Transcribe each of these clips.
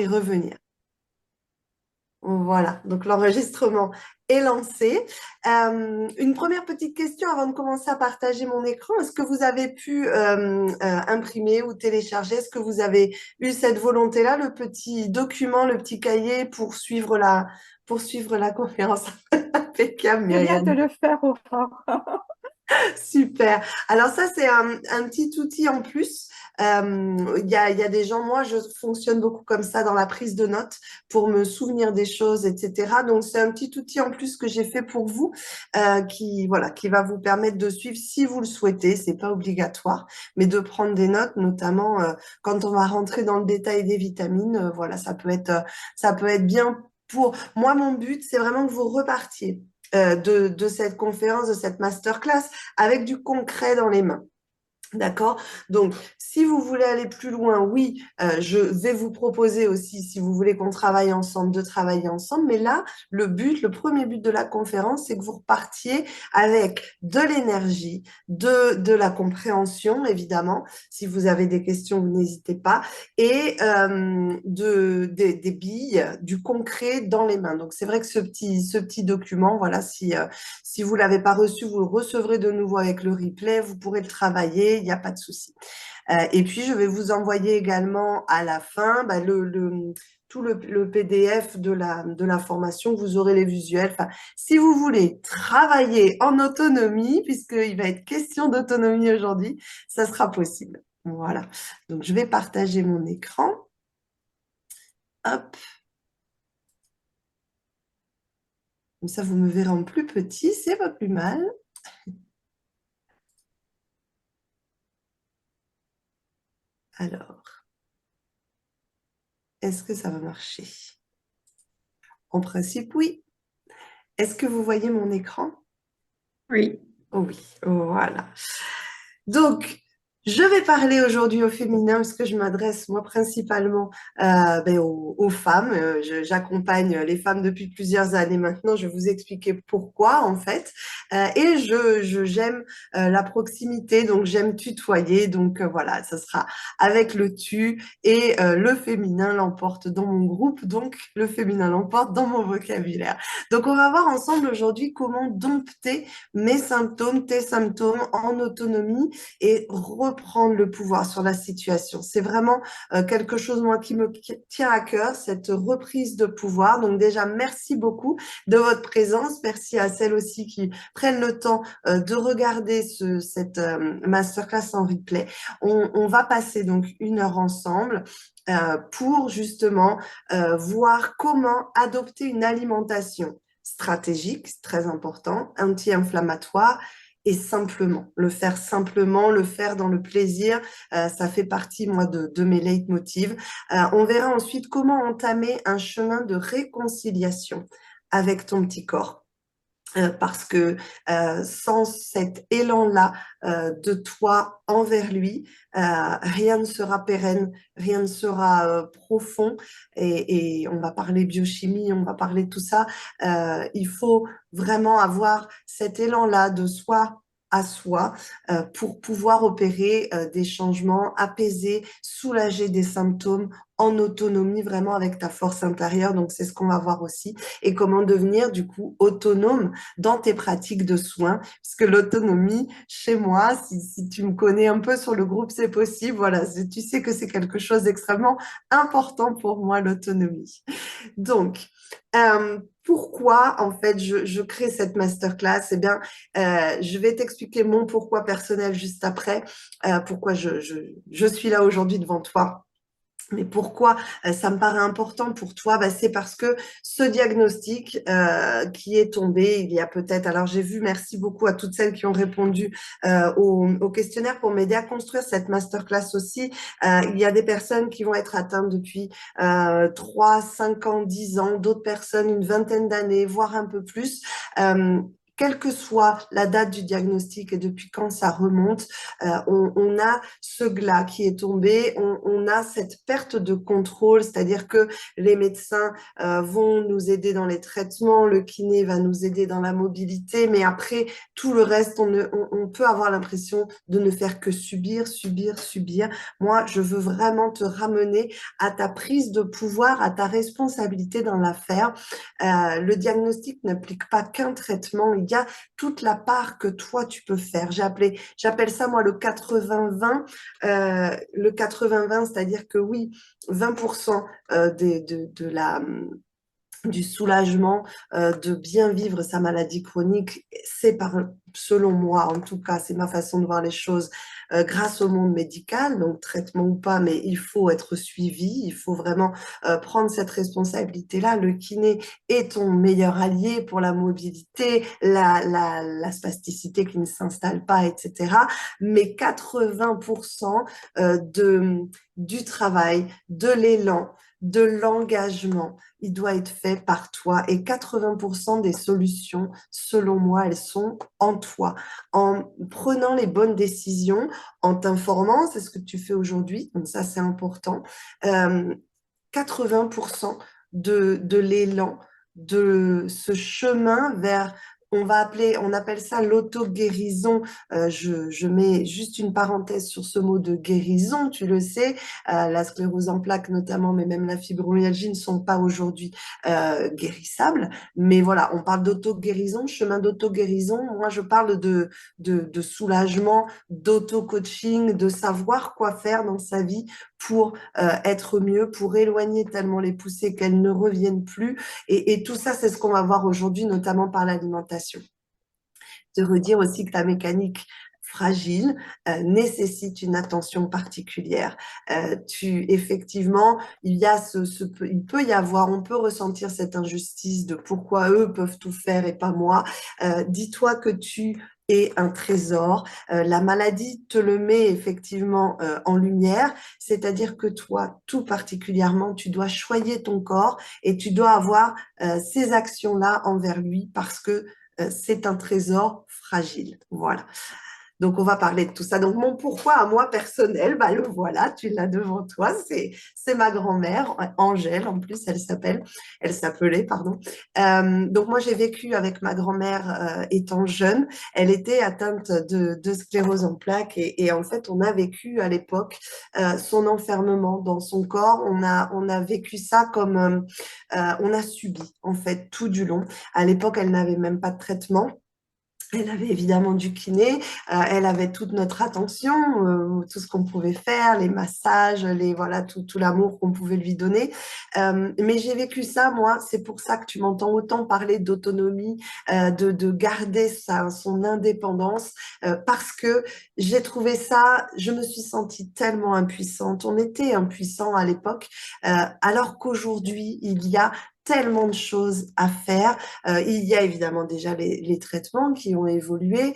revenir. Voilà, donc l'enregistrement est lancé. Une première petite question avant de commencer à partager mon écran. Est-ce que vous avez pu imprimer ou télécharger? Est-ce que vous avez eu cette volonté-là, le petit document, le petit cahier pour suivre la conférence? Impeccable, Je viens de Myriam. le faire au fort. Super. Alors ça, c'est un petit outil en plus. Il y a des gens, moi, je fonctionne beaucoup comme ça dans la prise de notes pour me souvenir des choses, etc. Donc, c'est un petit outil en plus que j'ai fait pour vous voilà, qui va vous permettre de suivre si vous le souhaitez. C'est pas obligatoire, mais de prendre des notes, notamment quand on va rentrer dans le détail des vitamines. Voilà, ça peut être bien pour moi. Mon but, c'est vraiment que vous repartiez de cette conférence, de cette masterclass avec du concret dans les mains. D'accord? Donc, si vous voulez aller plus loin, oui, je vais vous proposer aussi, si vous voulez qu'on travaille ensemble, de travailler ensemble. Mais là, le premier but de la conférence, c'est que vous repartiez avec de l'énergie, de la compréhension, évidemment. Si vous avez des questions, vous n'hésitez pas. Et des billes, du concret dans les mains. Donc, c'est vrai que ce petit document, voilà, si vous ne l'avez pas reçu, vous le recevrez de nouveau avec le replay. Vous pourrez le travailler, il n'y a pas de souci. Et puis, je vais vous envoyer également à la fin bah, tout le PDF de la formation. Vous aurez les visuels. Enfin, si vous voulez travailler en autonomie, puisqu'il va être question d'autonomie aujourd'hui, ça sera possible. Voilà. Donc, je vais partager mon écran. Hop. Comme ça, vous me verrez en plus petit. C'est pas plus mal. Alors, est-ce que ça va marcher? En principe, oui. Est-ce que vous voyez mon écran? Oui. Oh oui, voilà. Donc, je vais parler aujourd'hui au féminin parce que je m'adresse moi principalement aux femmes. J'accompagne les femmes depuis plusieurs années maintenant. Je vais vous expliquer pourquoi en fait. Et j'aime la proximité, donc j'aime tutoyer. Donc voilà, ça sera avec le tu et le féminin l'emporte dans mon groupe. Donc le féminin l'emporte dans mon vocabulaire. Donc on va voir ensemble aujourd'hui comment dompter mes symptômes, tes symptômes en autonomie et reprendre le pouvoir sur la situation. C'est vraiment quelque chose, moi, qui me tient à cœur, cette reprise de pouvoir. Donc déjà, merci beaucoup de votre présence. Merci à celles aussi qui prennent le temps de regarder cette masterclass en replay. On va passer donc 1 heure ensemble pour justement voir comment adopter une alimentation stratégique, c'est très important, anti-inflammatoire, et simplement, le faire dans le plaisir, ça fait partie, moi, de mes leitmotivs. On verra ensuite comment entamer un chemin de réconciliation avec ton petit corps. Parce que sans cet élan-là de toi envers lui, rien ne sera pérenne, rien ne sera profond. Et on va parler biochimie, on va parler de tout ça. Il faut vraiment avoir cet élan-là de soi à soi pour pouvoir opérer des changements, apaiser, soulager des symptômes en autonomie, vraiment avec ta force intérieure. Donc, c'est ce qu'on va voir aussi. Et comment devenir, du coup, autonome dans tes pratiques de soins, puisque l'autonomie, chez moi, si tu me connais un peu sur le groupe, c'est possible, voilà, tu sais que c'est quelque chose d'extrêmement important pour moi, l'autonomie. Donc, pourquoi en fait je crée cette masterclass? Eh bien, je vais t'expliquer mon pourquoi personnel juste après, pourquoi je suis là aujourd'hui devant toi. Mais pourquoi ça me paraît important pour toi? Bah, c'est parce que ce diagnostic qui est tombé il y a peut-être, alors j'ai vu, merci beaucoup à toutes celles qui ont répondu au questionnaire pour m'aider à construire cette masterclass aussi. Il y a des personnes qui vont être atteintes depuis 3, 5 ans, 10 ans, d'autres personnes une vingtaine d'années, voire un peu plus. quelle que soit la date du diagnostic et depuis quand ça remonte, on a ce glas qui est tombé, on a cette perte de contrôle, c'est-à-dire que les médecins vont nous aider dans les traitements, le kiné va nous aider dans la mobilité, mais après, tout le reste, on peut avoir l'impression de ne faire que subir, subir, subir. Moi, je veux vraiment te ramener à ta prise de pouvoir, à ta responsabilité dans l'affaire. Le diagnostic n'implique pas qu'un traitement, il y a toute la part que toi, tu peux faire. J'appelle ça, moi, le 80-20. Le 80-20, c'est-à-dire que oui, 20% du soulagement, de bien vivre sa maladie chronique, c'est selon moi, en tout cas, c'est ma façon de voir les choses, grâce au monde médical, donc traitement ou pas, mais il faut être suivi, il faut vraiment prendre cette responsabilité-là. Le kiné est ton meilleur allié pour la mobilité, la spasticité qui ne s'installe pas, etc. Mais 80% du travail, de l'élan, de l'engagement, il doit être fait par toi. Et 80% des solutions, selon moi, elles sont en toi. En prenant les bonnes décisions, en t'informant, c'est ce que tu fais aujourd'hui, donc ça c'est important. 80% de l'élan, de ce chemin vers, on appelle ça l'auto-guérison. Je mets juste une parenthèse sur ce mot de guérison, tu le sais, la sclérose en plaques notamment, mais même la fibromyalgie ne sont pas aujourd'hui guérissables. Mais voilà, on parle d'auto-guérison, chemin d'auto-guérison. Moi, je parle de soulagement, d'auto-coaching, de savoir quoi faire dans sa vie pour être mieux, pour éloigner tellement les poussées qu'elles ne reviennent plus. Et tout ça, c'est ce qu'on va voir aujourd'hui, notamment par l'alimentation. Te redire aussi que ta mécanique fragile nécessite une attention particulière. Effectivement, il peut y avoir, on peut ressentir cette injustice de pourquoi eux peuvent tout faire et pas moi. Dis-toi que tu es un trésor. La maladie te le met effectivement en lumière, c'est-à-dire que toi, tout particulièrement, tu dois choyer ton corps et tu dois avoir ces actions-là envers lui parce que c'est un trésor fragile. Voilà. Donc, on va parler de tout ça. Donc, mon pourquoi à moi personnel, bah, le voilà, tu l'as devant toi. C'est ma grand-mère, Angèle, en plus, elle s'appelait, pardon. Donc, moi, j'ai vécu avec ma grand-mère étant jeune. Elle était atteinte de sclérose en plaques et en fait, on a vécu à l'époque son enfermement dans son corps. On a vécu ça comme, on a subi, en fait, tout du long. À l'époque, elle n'avait même pas de traitement. Elle avait évidemment du kiné, elle avait toute notre attention, tout ce qu'on pouvait faire, les massages, voilà, tout l'amour qu'on pouvait lui donner. Mais j'ai vécu ça, moi, c'est pour ça que tu m'entends autant parler d'autonomie, de garder son indépendance, parce que j'ai trouvé ça, je me suis sentie tellement impuissante. On était impuissants à l'époque, alors qu'aujourd'hui, il y a tellement de choses à faire. Il y a évidemment déjà les traitements qui ont évolué,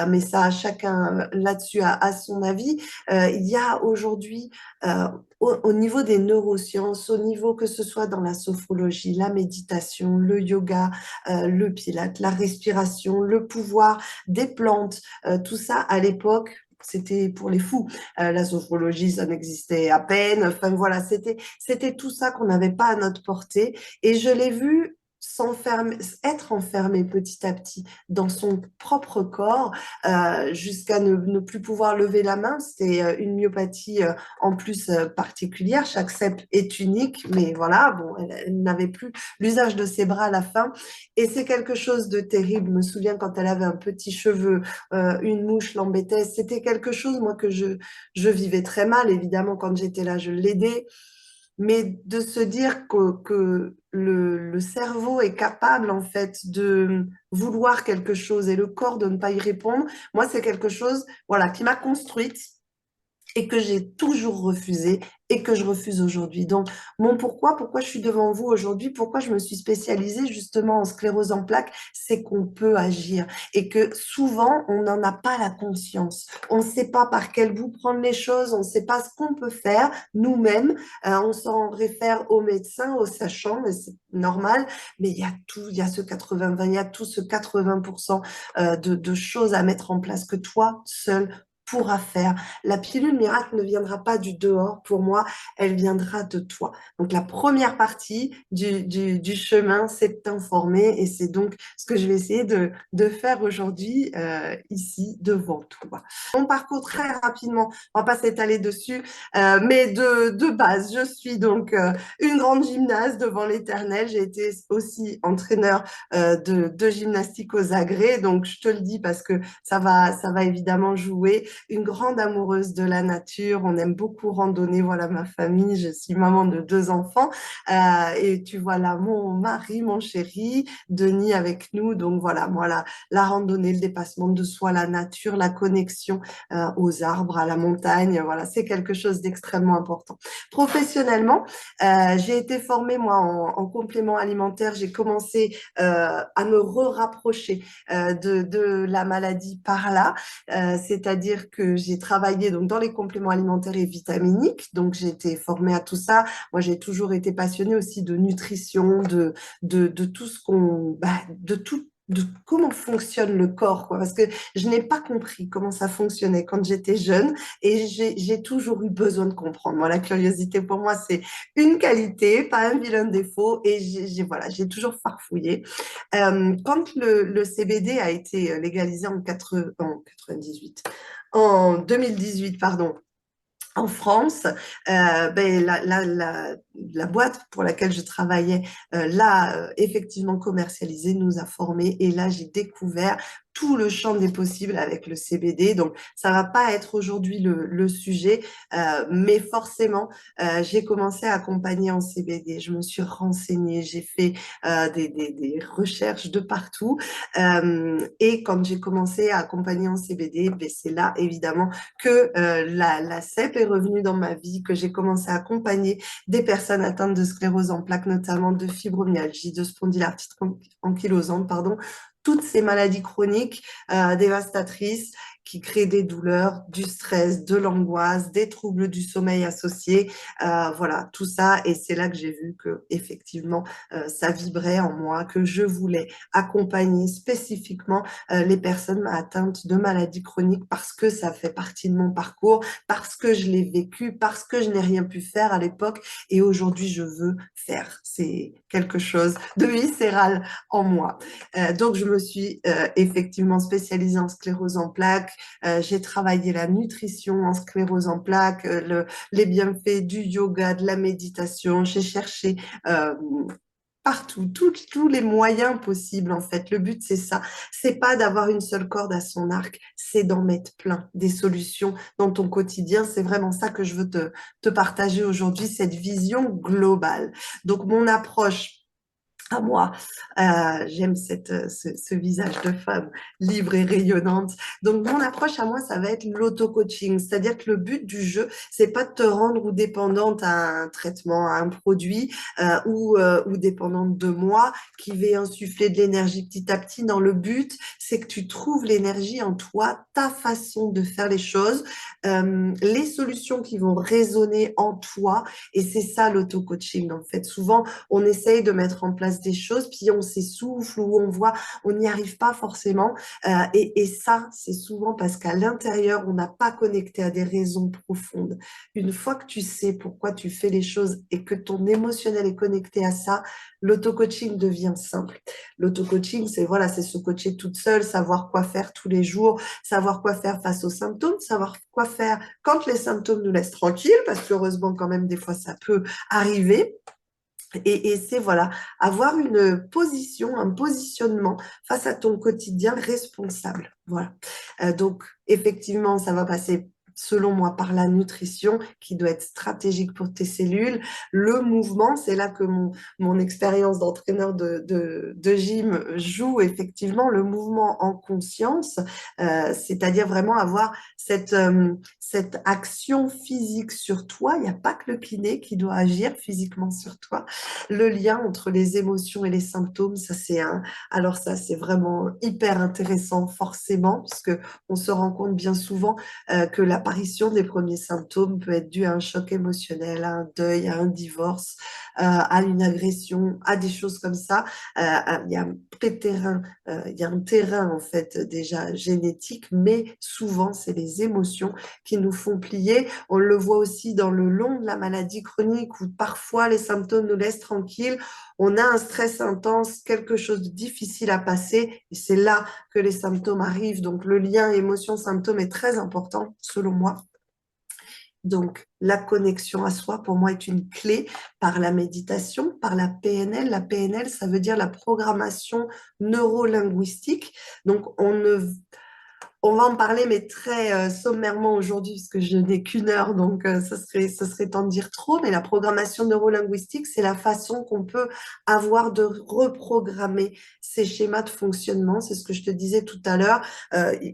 mais ça, chacun là-dessus a son avis. Il y a aujourd'hui, au niveau des neurosciences, au niveau que ce soit dans la sophrologie, la méditation, le yoga, le pilate, la respiration, le pouvoir des plantes, tout ça à l'époque, c'était pour les fous. La sophrologie, ça n'existait à peine. Enfin voilà, c'était tout ça qu'on n'avait pas à notre portée. Et je l'ai vu être enfermé petit à petit dans son propre corps jusqu'à ne plus pouvoir lever la main. C'était une myopathie en plus particulière. Chaque cep est unique, mais voilà, bon, elle n'avait plus l'usage de ses bras à la fin. Et c'est quelque chose de terrible. Je me souviens quand elle avait un petit cheveu, une mouche l'embêtait. C'était quelque chose, moi, que je vivais très mal. Évidemment, quand j'étais là, je l'aidais. Mais de se dire que le cerveau est capable, en fait, de vouloir quelque chose et le corps de ne pas y répondre, moi, c'est quelque chose, voilà, qui m'a construite et que j'ai toujours refusé et que je refuse aujourd'hui. Donc, mon pourquoi je suis devant vous aujourd'hui, pourquoi je me suis spécialisée justement en sclérose en plaques, c'est qu'on peut agir et que souvent, on n'en a pas la conscience. On ne sait pas par quel bout prendre les choses, on ne sait pas ce qu'on peut faire nous-mêmes. On s'en réfère aux médecins, aux sachants, mais c'est normal. Mais il y a tout, il y a ce 80-20, il y a tout ce 80% de choses à mettre en place que toi, seul, pourras faire. La pilule miracle ne viendra pas du dehors pour moi, elle viendra de toi. Donc la première partie du chemin, c'est de t'informer et c'est donc ce que je vais essayer de faire aujourd'hui ici devant toi. Mon parcours très rapidement, on va pas s'étaler dessus, mais de base, je suis donc une grande gymnaste devant l'éternel. J'ai été aussi entraîneur de gymnastique aux agrès, donc je te le dis parce que ça va évidemment jouer. Une grande amoureuse de la nature, on aime beaucoup randonner, voilà ma famille, je suis maman de 2 enfants, et tu vois là mon mari, mon chéri, Denis avec nous, donc voilà, moi la randonnée, le dépassement de soi, la nature, la connexion aux arbres, à la montagne, voilà, c'est quelque chose d'extrêmement important. Professionnellement, j'ai été formée moi en complément alimentaire, j'ai commencé à me rapprocher de la maladie par là, c'est-à-dire que j'ai travaillé donc dans les compléments alimentaires et vitaminiques, donc j'ai été formée à tout ça. Moi, j'ai toujours été passionnée aussi de nutrition, de tout ce qu'on, de tout de comment fonctionne le corps, quoi, parce que je n'ai pas compris comment ça fonctionnait quand j'étais jeune et j'ai toujours eu besoin de comprendre. Moi, la curiosité pour moi, c'est une qualité, pas un vilain défaut et voilà, j'ai toujours farfouillé. Quand le CBD a été légalisé en 98, en 2018, pardon, en France, la boîte pour laquelle je travaillais l'a effectivement commercialisé, nous a formés et là j'ai découvert tout le champ des possibles avec le CBD. Donc ça va pas être aujourd'hui le sujet, mais forcément j'ai commencé à accompagner en CBD. Je me suis renseignée, j'ai fait des recherches de partout et quand j'ai commencé à accompagner en CBD, ben, c'est là évidemment que la CEP est revenue dans ma vie, que j'ai commencé à accompagner des personnes atteintes de sclérose en plaques, notamment de fibromyalgie, de spondylarthrite ankylosante, pardon, toutes ces maladies chroniques dévastatrices qui créent des douleurs, du stress, de l'angoisse, des troubles du sommeil associés, voilà, tout ça. Et c'est là que j'ai vu que effectivement, ça vibrait en moi, que je voulais accompagner spécifiquement les personnes atteintes de maladies chroniques parce que ça fait partie de mon parcours, parce que je l'ai vécu, parce que je n'ai rien pu faire à l'époque et aujourd'hui je veux faire. C'est quelque chose de viscéral en moi. Donc je me suis effectivement spécialisée en sclérose en plaques. J'ai travaillé la nutrition en sclérose en plaques, les bienfaits du yoga, de la méditation. J'ai cherché partout, tous les moyens possibles en fait. Le but c'est ça, c'est pas d'avoir une seule corde à son arc, c'est d'en mettre plein, des solutions dans ton quotidien. C'est vraiment ça que je veux te partager aujourd'hui, cette vision globale. Donc mon approche à moi. J'aime ce visage de femme libre et rayonnante. Donc, mon approche à moi, ça va être l'auto-coaching. C'est-à-dire que le but du jeu, c'est pas de te rendre ou dépendante à un traitement, à un produit, ou dépendante de moi qui vais insuffler de l'énergie petit à petit. Dans le but, c'est que tu trouves l'énergie en toi, ta façon de faire les choses, les solutions qui vont résonner en toi. Et c'est ça l'auto-coaching, en fait. Souvent, on essaye de mettre en place des choses, puis on s'essouffle ou on voit, on n'y arrive pas forcément. Et ça, c'est souvent parce qu'à l'intérieur, on n'a pas connecté à des raisons profondes. Une fois que tu sais pourquoi tu fais les choses et que ton émotionnel est connecté à ça, l'auto-coaching devient simple. L'auto-coaching, c'est voilà, c'est se coacher toute seule, savoir quoi faire tous les jours, savoir quoi faire face aux symptômes, savoir quoi faire quand les symptômes nous laissent tranquilles, parce que heureusement quand même des fois ça peut arriver. Et c'est voilà, avoir une position, un positionnement face à ton quotidien responsable. Voilà. Donc, effectivement, ça va passer, selon moi, par la nutrition qui doit être stratégique pour tes cellules. Le mouvement, c'est là que mon expérience d'entraîneur de gym joue effectivement le mouvement en conscience, c'est-à-dire vraiment avoir cette action physique sur toi. Il n'y a pas que le kiné qui doit agir physiquement sur toi. Le lien entre les émotions et les symptômes, alors ça, c'est vraiment hyper intéressant forcément, puisque on se rend compte bien souvent que l'apparition des premiers symptômes peut être due à un choc émotionnel, à un deuil, à un divorce, à une agression, à des choses comme ça. Il y a un pré-terrain, il y a un terrain en fait déjà génétique, mais souvent c'est les émotions qui nous font plier. On le voit aussi dans le long de la maladie chronique où parfois les symptômes nous laissent tranquilles. On a un stress intense, quelque chose de difficile à passer, et c'est là que les symptômes arrivent. Donc le lien émotion-symptôme est très important selon moi. Donc, la connexion à soi, pour moi, est une clé par la méditation, par la PNL. La PNL, ça veut dire la programmation neurolinguistique. Donc, on va en parler, mais très sommairement aujourd'hui, parce que je n'ai qu'une heure, donc ce serait temps de dire trop. Mais la programmation neurolinguistique, c'est la façon qu'on peut avoir de reprogrammer ces schémas de fonctionnement. C'est ce que je te disais tout à l'heure.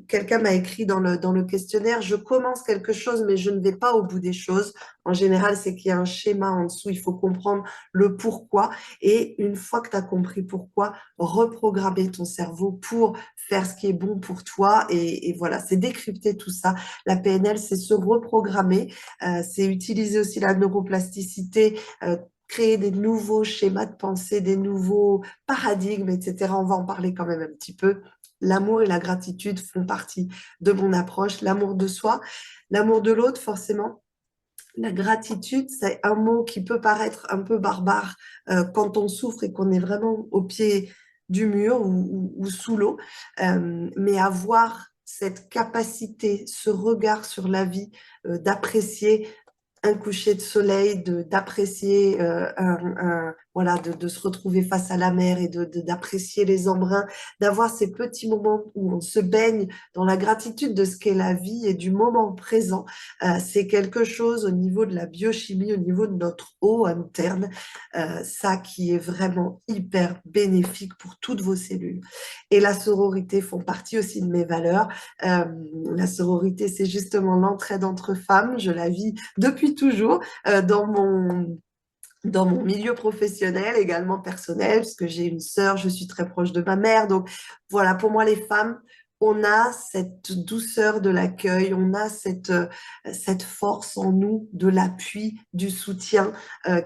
Quelqu'un m'a écrit dans le questionnaire, je commence quelque chose, mais je ne vais pas au bout des choses. En général, c'est qu'il y a un schéma en dessous. Il faut comprendre le pourquoi. Et une fois que tu as compris pourquoi, reprogrammer ton cerveau pour faire ce qui est bon pour toi. Et voilà, c'est décrypter tout ça. La PNL, c'est se reprogrammer, c'est utiliser aussi la neuroplasticité, créer des nouveaux schémas de pensée, des nouveaux paradigmes, etc. On va en parler quand même un petit peu. L'amour et la gratitude font partie de mon approche. L'amour de soi, l'amour de l'autre, forcément. La gratitude, c'est un mot qui peut paraître un peu barbare quand on souffre et qu'on est vraiment au pied du mur ou sous l'eau, mais avoir cette capacité, ce regard sur la vie, d'apprécier un coucher de soleil, d'apprécier voilà, de se retrouver face à la mer et d'apprécier les embruns, d'avoir ces petits moments où on se baigne dans la gratitude de ce qu'est la vie et du moment présent. C'est quelque chose au niveau de la biochimie, au niveau de notre eau interne, ça qui est vraiment hyper bénéfique pour toutes vos cellules. Et la sororité font partie aussi de mes valeurs. Euh, la sororité, c'est justement l'entraide entre femmes. Je la vis depuis toujours dans mon milieu professionnel, également personnel, parce que j'ai une sœur, je suis très proche de ma mère. Donc voilà, pour moi, les femmes, on a cette douceur de l'accueil, on a cette force en nous, de l'appui, du soutien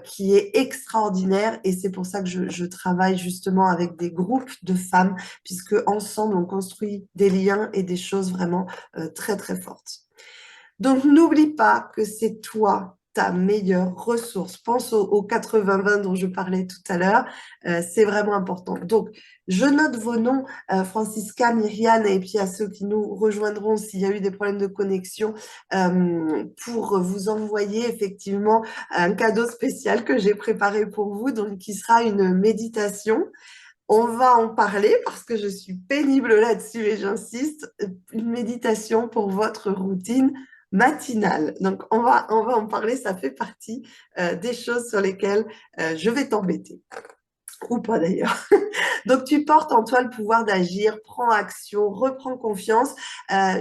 qui est extraordinaire. Et c'est pour ça que je travaille justement avec des groupes de femmes, puisque ensemble, on construit des liens et des choses vraiment très, très fortes. Donc, n'oublie pas que c'est toi ta meilleure ressource. Pense au 80-20 dont je parlais tout à l'heure. C'est vraiment important. Donc, je note vos noms, Francisca, Myriane, et puis à ceux qui nous rejoindront s'il y a eu des problèmes de connexion, pour vous envoyer effectivement un cadeau spécial que j'ai préparé pour vous, donc qui sera une méditation. On va en parler parce que je suis pénible là-dessus et j'insiste, une méditation pour votre routine matinale. Donc, on va en parler, ça fait partie des choses sur lesquelles je vais t'embêter, ou pas d'ailleurs. Donc, tu portes en toi le pouvoir d'agir, prends action, reprends confiance.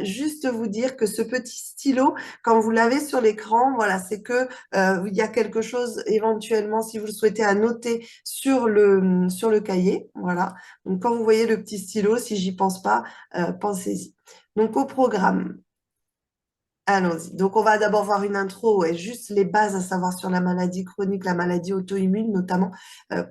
Juste vous dire que ce petit stylo, quand vous l'avez sur l'écran, voilà, c'est que il y a quelque chose éventuellement, si vous le souhaitez, à noter sur le cahier. Voilà. Donc, quand vous voyez le petit stylo, si j'y pense pas, pensez-y. Donc, au programme. Allons-y. Donc, on va d'abord voir une intro et juste les bases à savoir sur la maladie chronique, la maladie auto-immune notamment,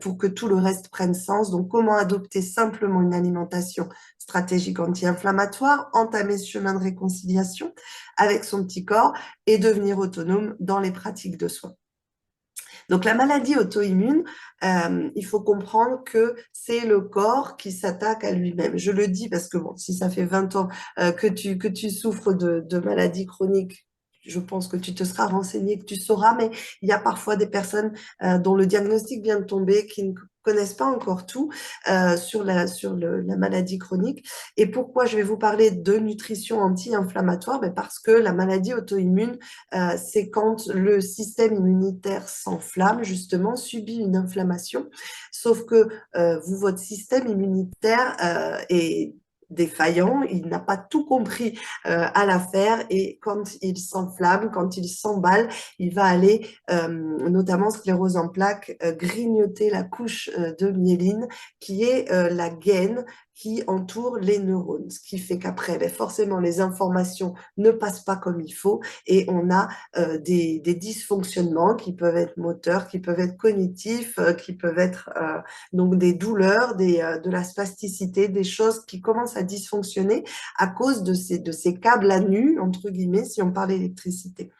pour que tout le reste prenne sens. Donc, comment adopter simplement une alimentation stratégique anti-inflammatoire, entamer ce chemin de réconciliation avec son petit corps et devenir autonome dans les pratiques de soins. Donc la maladie auto-immune, il faut comprendre que c'est le corps qui s'attaque à lui-même. Je le dis parce que bon, si ça fait 20 ans que tu souffres de maladies chroniques, je pense que tu te seras renseigné, que tu sauras, mais il y a parfois des personnes dont le diagnostic vient de tomber, qui ne connaissent pas encore tout la maladie chronique. Et pourquoi je vais vous parler de nutrition anti-inflammatoire? Ben parce que la maladie auto-immune, c'est quand le système immunitaire s'enflamme, justement, subit une inflammation. Sauf que votre système immunitaire est défaillant, il n'a pas tout compris à l'affaire et quand il s'enflamme, quand il s'emballe, il va aller, notamment sclérose en plaques, grignoter la couche de myéline qui est la gaine qui entoure les neurones, ce qui fait qu'après, ben, forcément, les informations ne passent pas comme il faut et on a des dysfonctionnements qui peuvent être moteurs, qui peuvent être cognitifs, qui peuvent être donc des douleurs, de la spasticité, des choses qui commencent à dysfonctionner à cause de ces câbles à nu, entre guillemets, si on parle d'électricité.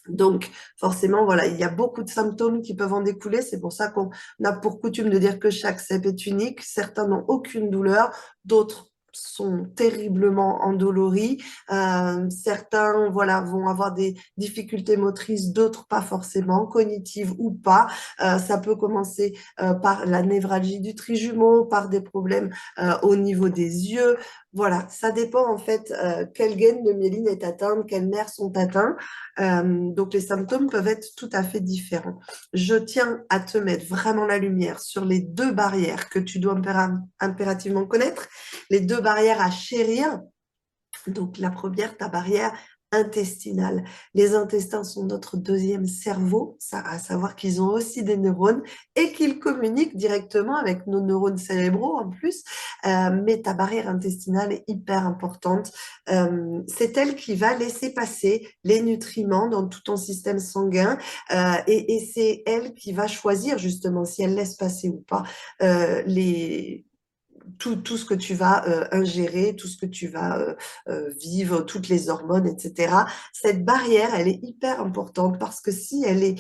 Donc, forcément, voilà, il y a beaucoup de symptômes qui peuvent en découler. C'est pour ça qu'on a pour coutume de dire que chaque cep est unique. Certains n'ont aucune douleur, d'autres sont terriblement endoloris. Certains, voilà, vont avoir des difficultés motrices, d'autres pas forcément, cognitives ou pas. Ça peut commencer par la névralgie du trijumeau, par des problèmes au niveau des yeux. Voilà, ça dépend en fait quelle gaine de myéline est atteinte, quels nerfs sont atteints. Donc les symptômes peuvent être tout à fait différents. Je tiens à te mettre vraiment la lumière sur les deux barrières que tu dois impérativement connaître, les deux barrières à chérir. Donc la première, ta barrière intestinale. Les intestins sont notre deuxième cerveau, ça, à savoir qu'ils ont aussi des neurones et qu'ils communiquent directement avec nos neurones cérébraux en plus. Mais ta barrière intestinale est hyper importante. C'est elle qui va laisser passer les nutriments dans tout ton système sanguin et c'est elle qui va choisir justement si elle laisse passer ou pas tout ce que tu vas ingérer, tout ce que tu vas vivre, toutes les hormones, etc. Cette barrière, elle est hyper importante parce que si elle est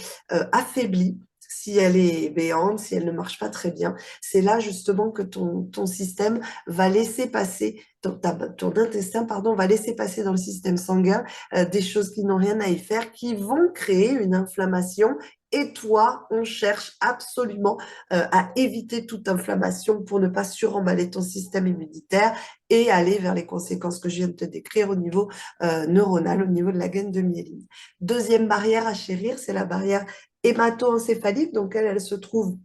affaiblie, si elle est béante, si elle ne marche pas très bien, c'est là justement que ton système va laisser passer, ton intestin, pardon, va laisser passer dans le système sanguin des choses qui n'ont rien à y faire, qui vont créer une inflammation. Et toi, on cherche absolument à éviter toute inflammation pour ne pas suremballer ton système immunitaire et aller vers les conséquences que je viens de te décrire au niveau neuronal, au niveau de la gaine de myéline. Deuxième barrière à chérir, c'est la barrière hémato-encéphalique. Donc, elle se trouve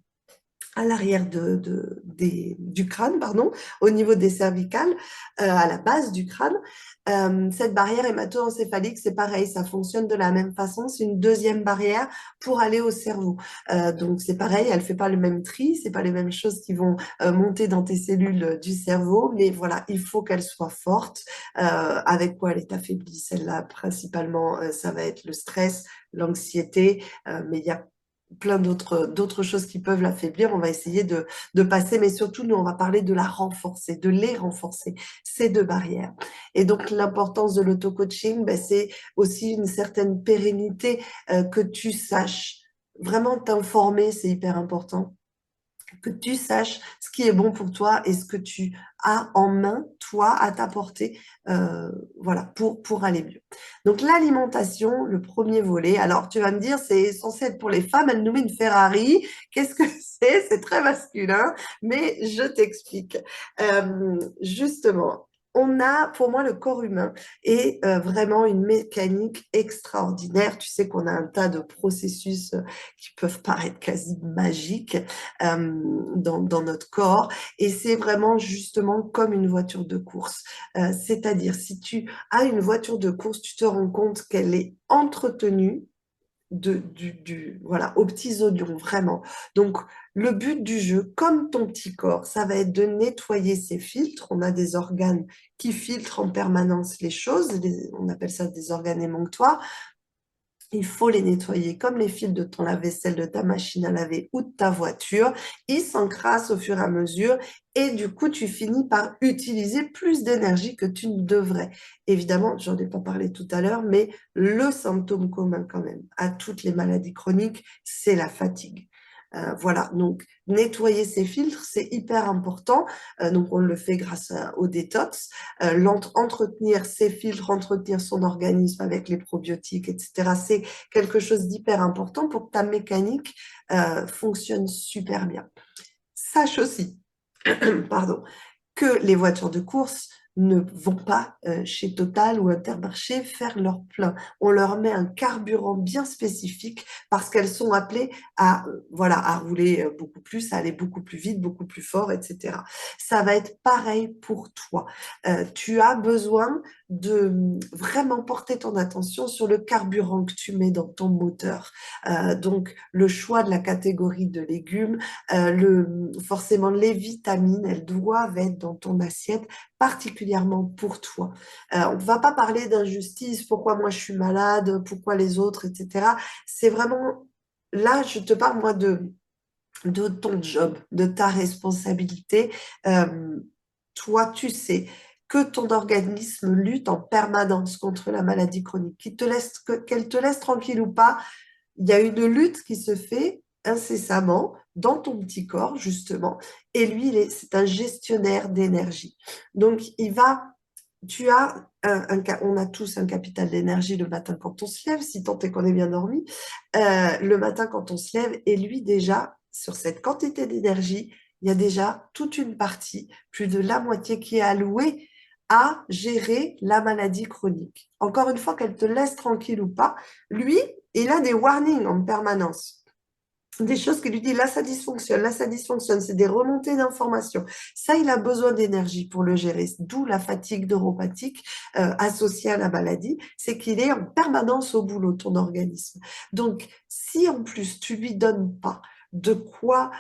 à l'arrière du crâne, pardon, au niveau des cervicales, à la base du crâne. Cette barrière hémato-encéphalique, c'est pareil, ça fonctionne de la même façon. C'est une deuxième barrière pour aller au cerveau. Donc c'est pareil, elle fait pas le même tri, c'est pas les mêmes choses qui vont monter dans tes cellules du cerveau, mais voilà, il faut qu'elle soit forte. Avec quoi elle est affaiblie, celle-là, principalement, ça va être le stress, l'anxiété, mais il y a plein d'autres choses qui peuvent l'affaiblir. On va essayer de passer, mais surtout, nous, on va parler de la renforcer, de les renforcer, ces deux barrières. Et donc, l'importance de l'auto-coaching, ben, c'est aussi une certaine pérennité, que tu saches vraiment t'informer, c'est hyper important que tu saches ce qui est bon pour toi et ce que tu as en main, toi, à t'apporter, voilà, pour aller mieux. Donc, l'alimentation, le premier volet. Alors, tu vas me dire, c'est censé être pour les femmes, elle nous met une Ferrari. Qu'est-ce que c'est? C'est très masculin, mais je t'explique. Justement, on a, pour moi, le corps humain est vraiment une mécanique extraordinaire. Tu sais qu'on a un tas de processus qui peuvent paraître quasi magiques dans notre corps. Et c'est vraiment justement comme une voiture de course. C'est-à-dire, si tu as une voiture de course, tu te rends compte qu'elle est entretenue voilà, aux petits oignons, vraiment. Donc, le but du jeu, comme ton petit corps, ça va être de nettoyer ses filtres. On a des organes qui filtrent en permanence les choses. On appelle ça des organes émonctoires. Il faut les nettoyer comme les fils de ton lave-vaisselle, de ta machine à laver ou de ta voiture. Ils s'encrassent au fur et à mesure et du coup, tu finis par utiliser plus d'énergie que tu ne devrais. Évidemment, j'en ai pas parlé tout à l'heure, mais le symptôme commun quand même à toutes les maladies chroniques, c'est la fatigue. Voilà, donc nettoyer ses filtres, c'est hyper important. Donc on le fait grâce au détox. Entretenir ses filtres, entretenir son organisme avec les probiotiques, etc. C'est quelque chose d'hyper important pour que ta mécanique fonctionne super bien. Sache aussi, pardon, que les voitures de course ne vont pas chez Total ou Intermarché faire leur plein. On leur met un carburant bien spécifique parce qu'elles sont appelées à, voilà, à rouler beaucoup plus, à aller beaucoup plus vite, beaucoup plus fort, etc. Ça va être pareil pour toi. Tu as besoin de vraiment porter ton attention sur le carburant que tu mets dans ton moteur. Donc, le choix de la catégorie de légumes, forcément les vitamines, elles doivent être dans ton assiette, particulièrement pour toi. On ne va pas parler d'injustice, pourquoi moi je suis malade, pourquoi les autres, etc. C'est vraiment, là, je te parle moi de ton job, de ta responsabilité. Euh, Toi, tu sais que ton organisme lutte en permanence contre la maladie chronique, qu'elle te laisse tranquille ou pas, il y a une lutte qui se fait incessamment dans ton petit corps, justement, et lui, c'est un gestionnaire d'énergie. Donc, tu as on a tous un capital d'énergie le matin quand on se lève, si tant est qu'on est bien dormi, le matin quand on se lève, et lui déjà, sur cette quantité d'énergie, il y a déjà toute une partie, plus de la moitié qui est allouée à gérer la maladie chronique. Encore une fois, qu'elle te laisse tranquille ou pas, lui, il a des warnings en permanence. Des choses qui lui disent là ça dysfonctionne, c'est des remontées d'informations. Ça, il a besoin d'énergie pour le gérer, d'où la fatigue neuropathique associée à la maladie, c'est qu'il est en permanence au boulot, ton organisme. Donc, si en plus tu lui donnes pas de quoi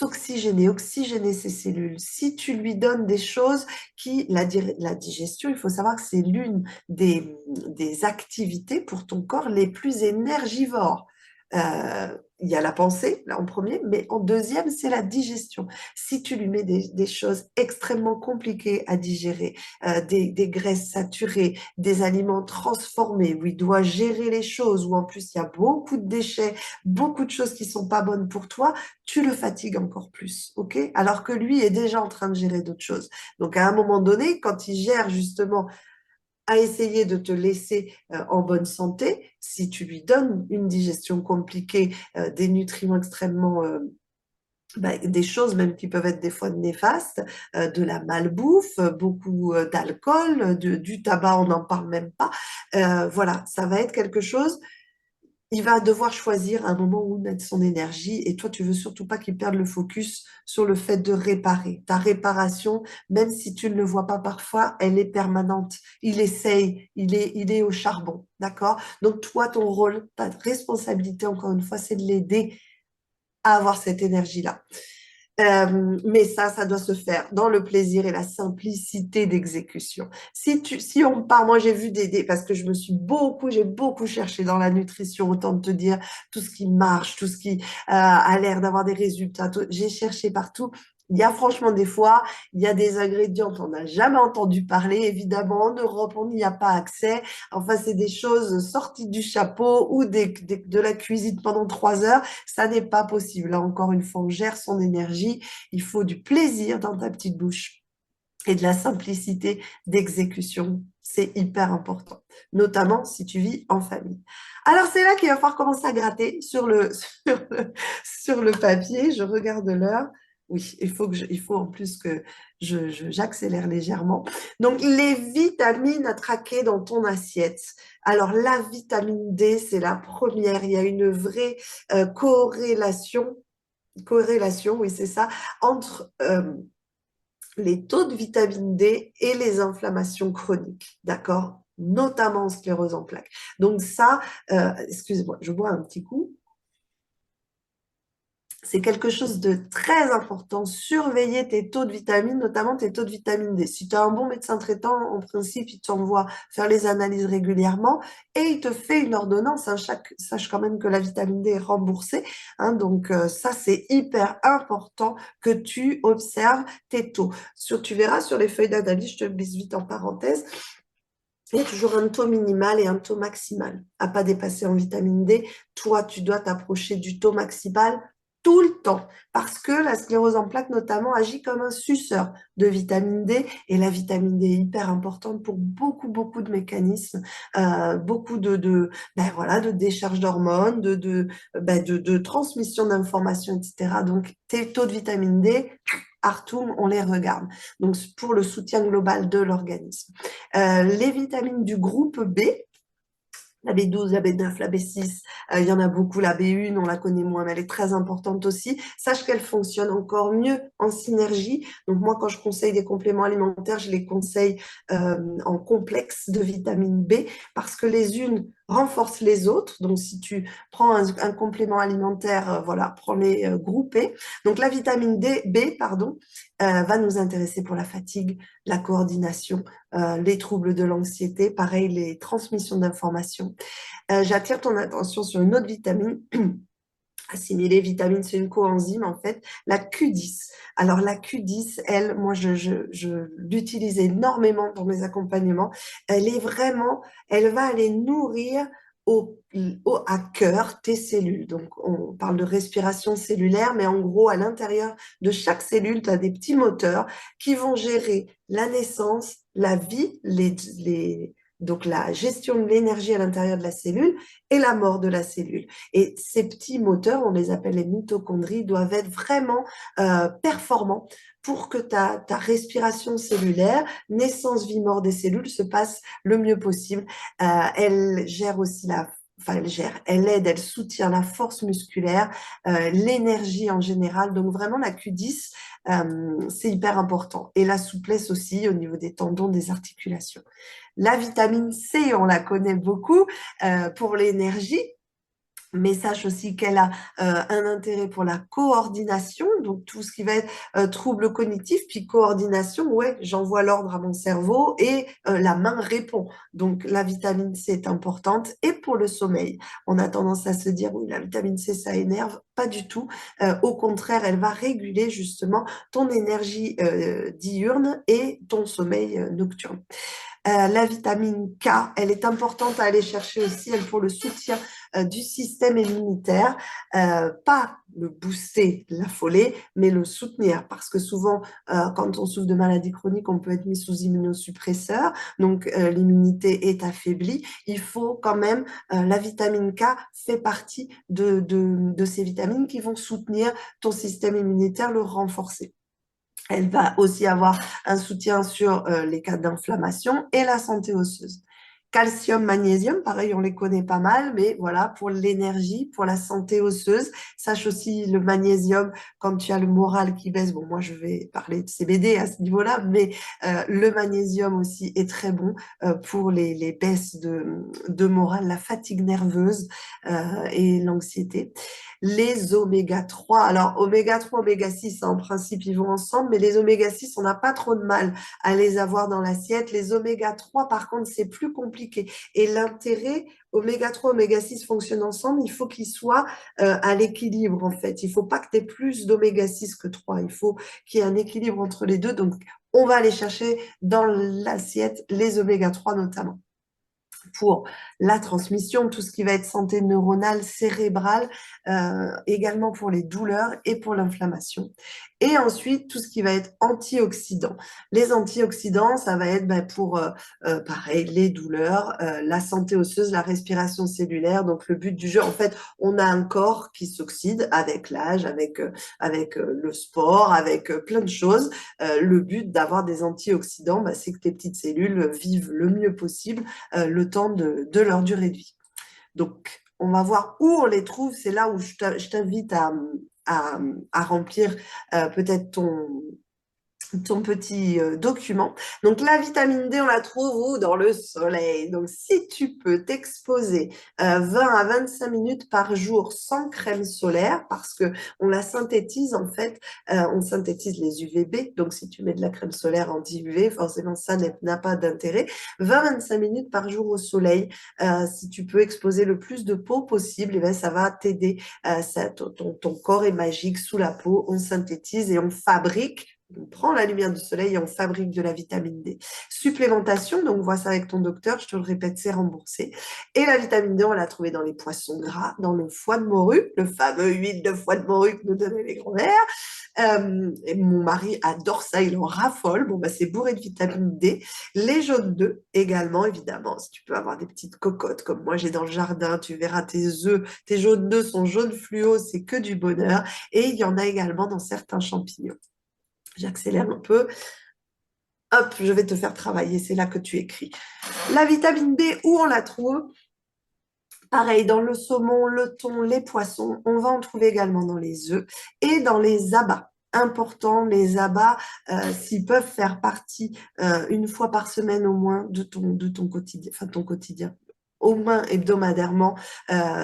oxygéner ses cellules, si tu lui donnes des choses la digestion, il faut savoir que c'est l'une des activités pour ton corps les plus énergivores. Il y a la pensée, là en premier, mais en deuxième, c'est la digestion. Si tu lui mets des choses extrêmement compliquées à digérer, des graisses saturées, des aliments transformés, où il doit gérer les choses, où en plus il y a beaucoup de déchets, beaucoup de choses qui sont pas bonnes pour toi, tu le fatigues encore plus, ok? Alors que lui est déjà en train de gérer d'autres choses. Donc à un moment donné, quand il gère justement à essayer de te laisser en bonne santé, si tu lui donnes une digestion compliquée, des nutriments extrêmement, des choses même qui peuvent être des fois néfastes, de la malbouffe, beaucoup d'alcool, du tabac, on n'en parle même pas. Voilà, ça va être quelque chose, il va devoir choisir un moment où mettre son énergie et toi, tu veux surtout pas qu'il perde le focus sur le fait de réparer. Ta réparation, même si tu ne le vois pas parfois, elle est permanente. Il essaye, il est au charbon, d'accord? Donc toi, ton rôle, ta responsabilité, encore une fois, c'est de l'aider à avoir cette énergie-là. Mais ça doit se faire dans le plaisir et la simplicité d'exécution. Si on part, moi j'ai vu parce que j'ai beaucoup cherché dans la nutrition, autant te dire tout ce qui marche, tout ce qui a l'air d'avoir des résultats. J'ai cherché partout. Il y a franchement des fois, il y a des ingrédients dont on n'a jamais entendu parler. Évidemment, en Europe, on n'y a pas accès. Enfin, c'est des choses sorties du chapeau ou de la cuisine pendant 3 heures. Ça n'est pas possible. Là, encore une fois, on gère son énergie. Il faut du plaisir dans ta petite bouche et de la simplicité d'exécution. C'est hyper important, notamment si tu vis en famille. Alors, c'est là qu'il va falloir commencer à gratter sur le papier. Je regarde l'heure. Oui, il faut en plus que j'accélère légèrement. Donc, les vitamines à traquer dans ton assiette. Alors, la vitamine D, c'est la première. Il y a une vraie corrélation, oui, c'est ça, entre les taux de vitamine D et les inflammations chroniques, d'accord? Notamment sclérose en plaques. Donc ça, excusez-moi, je bois un petit coup. C'est quelque chose de très important. Surveiller tes taux de vitamines, notamment tes taux de vitamine D. Si tu as un bon médecin traitant, en principe, il t'envoie faire les analyses régulièrement et il te fait une ordonnance, hein. Sache quand même que la vitamine D est remboursée, hein. Donc, ça, c'est hyper important que tu observes tes taux. Tu verras sur les feuilles d'analyse, je te le glisse vite en parenthèse, il y a toujours un taux minimal et un taux maximal à pas dépasser en vitamine D. Toi, tu dois t'approcher du taux maximal tout le temps parce que la sclérose en plaques notamment agit comme un suceur de vitamine D et la vitamine D est hyper importante pour beaucoup de mécanismes, beaucoup voilà, de décharge d'hormones, de transmission d'informations, etc. Donc, tes taux de vitamine D Artum, on les regarde. Donc, pour le soutien global de l'organisme. Les vitamines du groupe B, la B12, la B9, la B6, il y en a beaucoup. La B1, on la connaît moins, mais elle est très importante aussi. Sache qu'elle fonctionne encore mieux en synergie. Donc moi, quand je conseille des compléments alimentaires, je les conseille en complexe de vitamine B parce que les unes renforcent les autres. Donc si tu prends un complément alimentaire, voilà, prends-les groupés. Donc la vitamine B, pardon, va nous intéresser pour la fatigue, la coordination, les troubles de l'anxiété, pareil, les transmissions d'informations. J'attire ton attention sur une autre vitamine assimilée. Vitamine, c'est une coenzyme en fait, la Q10. Alors la Q10, elle, moi je l'utilise énormément dans mes accompagnements. Elle est vraiment, elle va aller nourrir à cœur tes cellules. Donc on parle de respiration cellulaire, mais en gros à l'intérieur de chaque cellule, tu as des petits moteurs qui vont gérer la naissance, la vie, donc la gestion de l'énergie à l'intérieur de la cellule et la mort de la cellule. Et ces petits moteurs, on les appelle les mitochondries, doivent être vraiment performants pour que ta respiration cellulaire, naissance, vie, mort des cellules se passe le mieux possible. Elle gère aussi enfin elle gère, elle aide, elle soutient la force musculaire, l'énergie en général. Donc vraiment la Q10, c'est hyper important. Et la souplesse aussi au niveau des tendons, des articulations. La vitamine C, on la connaît beaucoup pour l'énergie. Mais sache aussi qu'elle a un intérêt pour la coordination, donc tout ce qui va être trouble cognitif, puis coordination, ouais, j'envoie l'ordre à mon cerveau et la main répond. Donc la vitamine C est importante et pour le sommeil. On a tendance à se dire, oui, la vitamine C, ça énerve. Pas du tout. Au contraire, elle va réguler justement ton énergie diurne et ton sommeil nocturne. La vitamine K, elle est importante à aller chercher aussi, elle pour le soutien du système immunitaire, pas le booster, l'affoler, mais le soutenir, parce que souvent, quand on souffre de maladies chroniques, on peut être mis sous immunosuppresseur, donc l'immunité est affaiblie. Il faut quand même, la vitamine K fait partie de ces vitamines qui vont soutenir ton système immunitaire, le renforcer. Elle va aussi avoir un soutien sur les cas d'inflammation et la santé osseuse. Calcium, magnésium, pareil, on les connaît pas mal, mais voilà, pour l'énergie, pour la santé osseuse. Sache aussi le magnésium, quand tu as le moral qui baisse, bon, moi je vais parler de CBD à ce niveau-là, mais le magnésium aussi est très bon pour les baisses de morale, la fatigue nerveuse et l'anxiété. Les oméga 3, alors oméga 3, oméga 6, en principe, ils vont ensemble, mais les oméga 6, on n'a pas trop de mal à les avoir dans l'assiette. Les oméga 3, par contre, c'est plus compliqué. Et l'intérêt, oméga 3, oméga 6 fonctionnent ensemble, il faut qu'ils soient à l'équilibre, en fait. Il ne faut pas que tu aies plus d'oméga 6 que 3. Il faut qu'il y ait un équilibre entre les deux. Donc, on va aller chercher dans l'assiette les oméga 3 notamment pour la transmission, tout ce qui va être santé neuronale, cérébrale, également pour les douleurs et pour l'inflammation. Et ensuite, tout ce qui va être antioxydants. Les antioxydants, ça va être pour, pareil, les douleurs, la santé osseuse, la respiration cellulaire. Donc, le but du jeu, en fait, on a un corps qui s'oxyde avec l'âge, avec le sport, avec plein de choses. Le but d'avoir des antioxydants, c'est que tes petites cellules vivent le mieux possible le temps de leur durée de vie. Donc, on va voir où on les trouve. C'est là où je t'invite à remplir peut-être ton petit document. Donc la vitamine D, on la trouve où? Dans le soleil. Donc si tu peux t'exposer 20 à 25 minutes par jour sans crème solaire, parce que on la synthétise en fait, on synthétise les UVB, donc si tu mets de la crème solaire anti-UV, forcément ça n'a pas d'intérêt. 20-25 minutes par jour au soleil, si tu peux exposer le plus de peau possible, et bien ça va t'aider. Ton corps est magique sous la peau, on synthétise et on fabrique. On prend la lumière du soleil et on fabrique de la vitamine D. Supplémentation, donc vois ça avec ton docteur, je te le répète, c'est remboursé. Et la vitamine D, on l'a trouvée dans les poissons gras, dans le foie de morue, le fameux huile de foie de morue que nous donnaient les grands-mères. Et mon mari adore ça, il en raffole. Bon, c'est bourré de vitamine D. Les jaunes d'œufs également, évidemment. Si tu peux avoir des petites cocottes comme moi j'ai dans le jardin, tu verras tes œufs, tes jaunes d'œufs sont jaunes fluo, c'est que du bonheur. Et il y en a également dans certains champignons. J'accélère un peu. Hop, je vais te faire travailler. C'est là que tu écris. La vitamine B, où on la trouve? Pareil, dans le saumon, le thon, les poissons, on va en trouver également dans les œufs et dans les abats. Important, les abats, s'ils peuvent faire partie une fois par semaine au moins de ton quotidien, enfin ton quotidien, au moins hebdomadairement,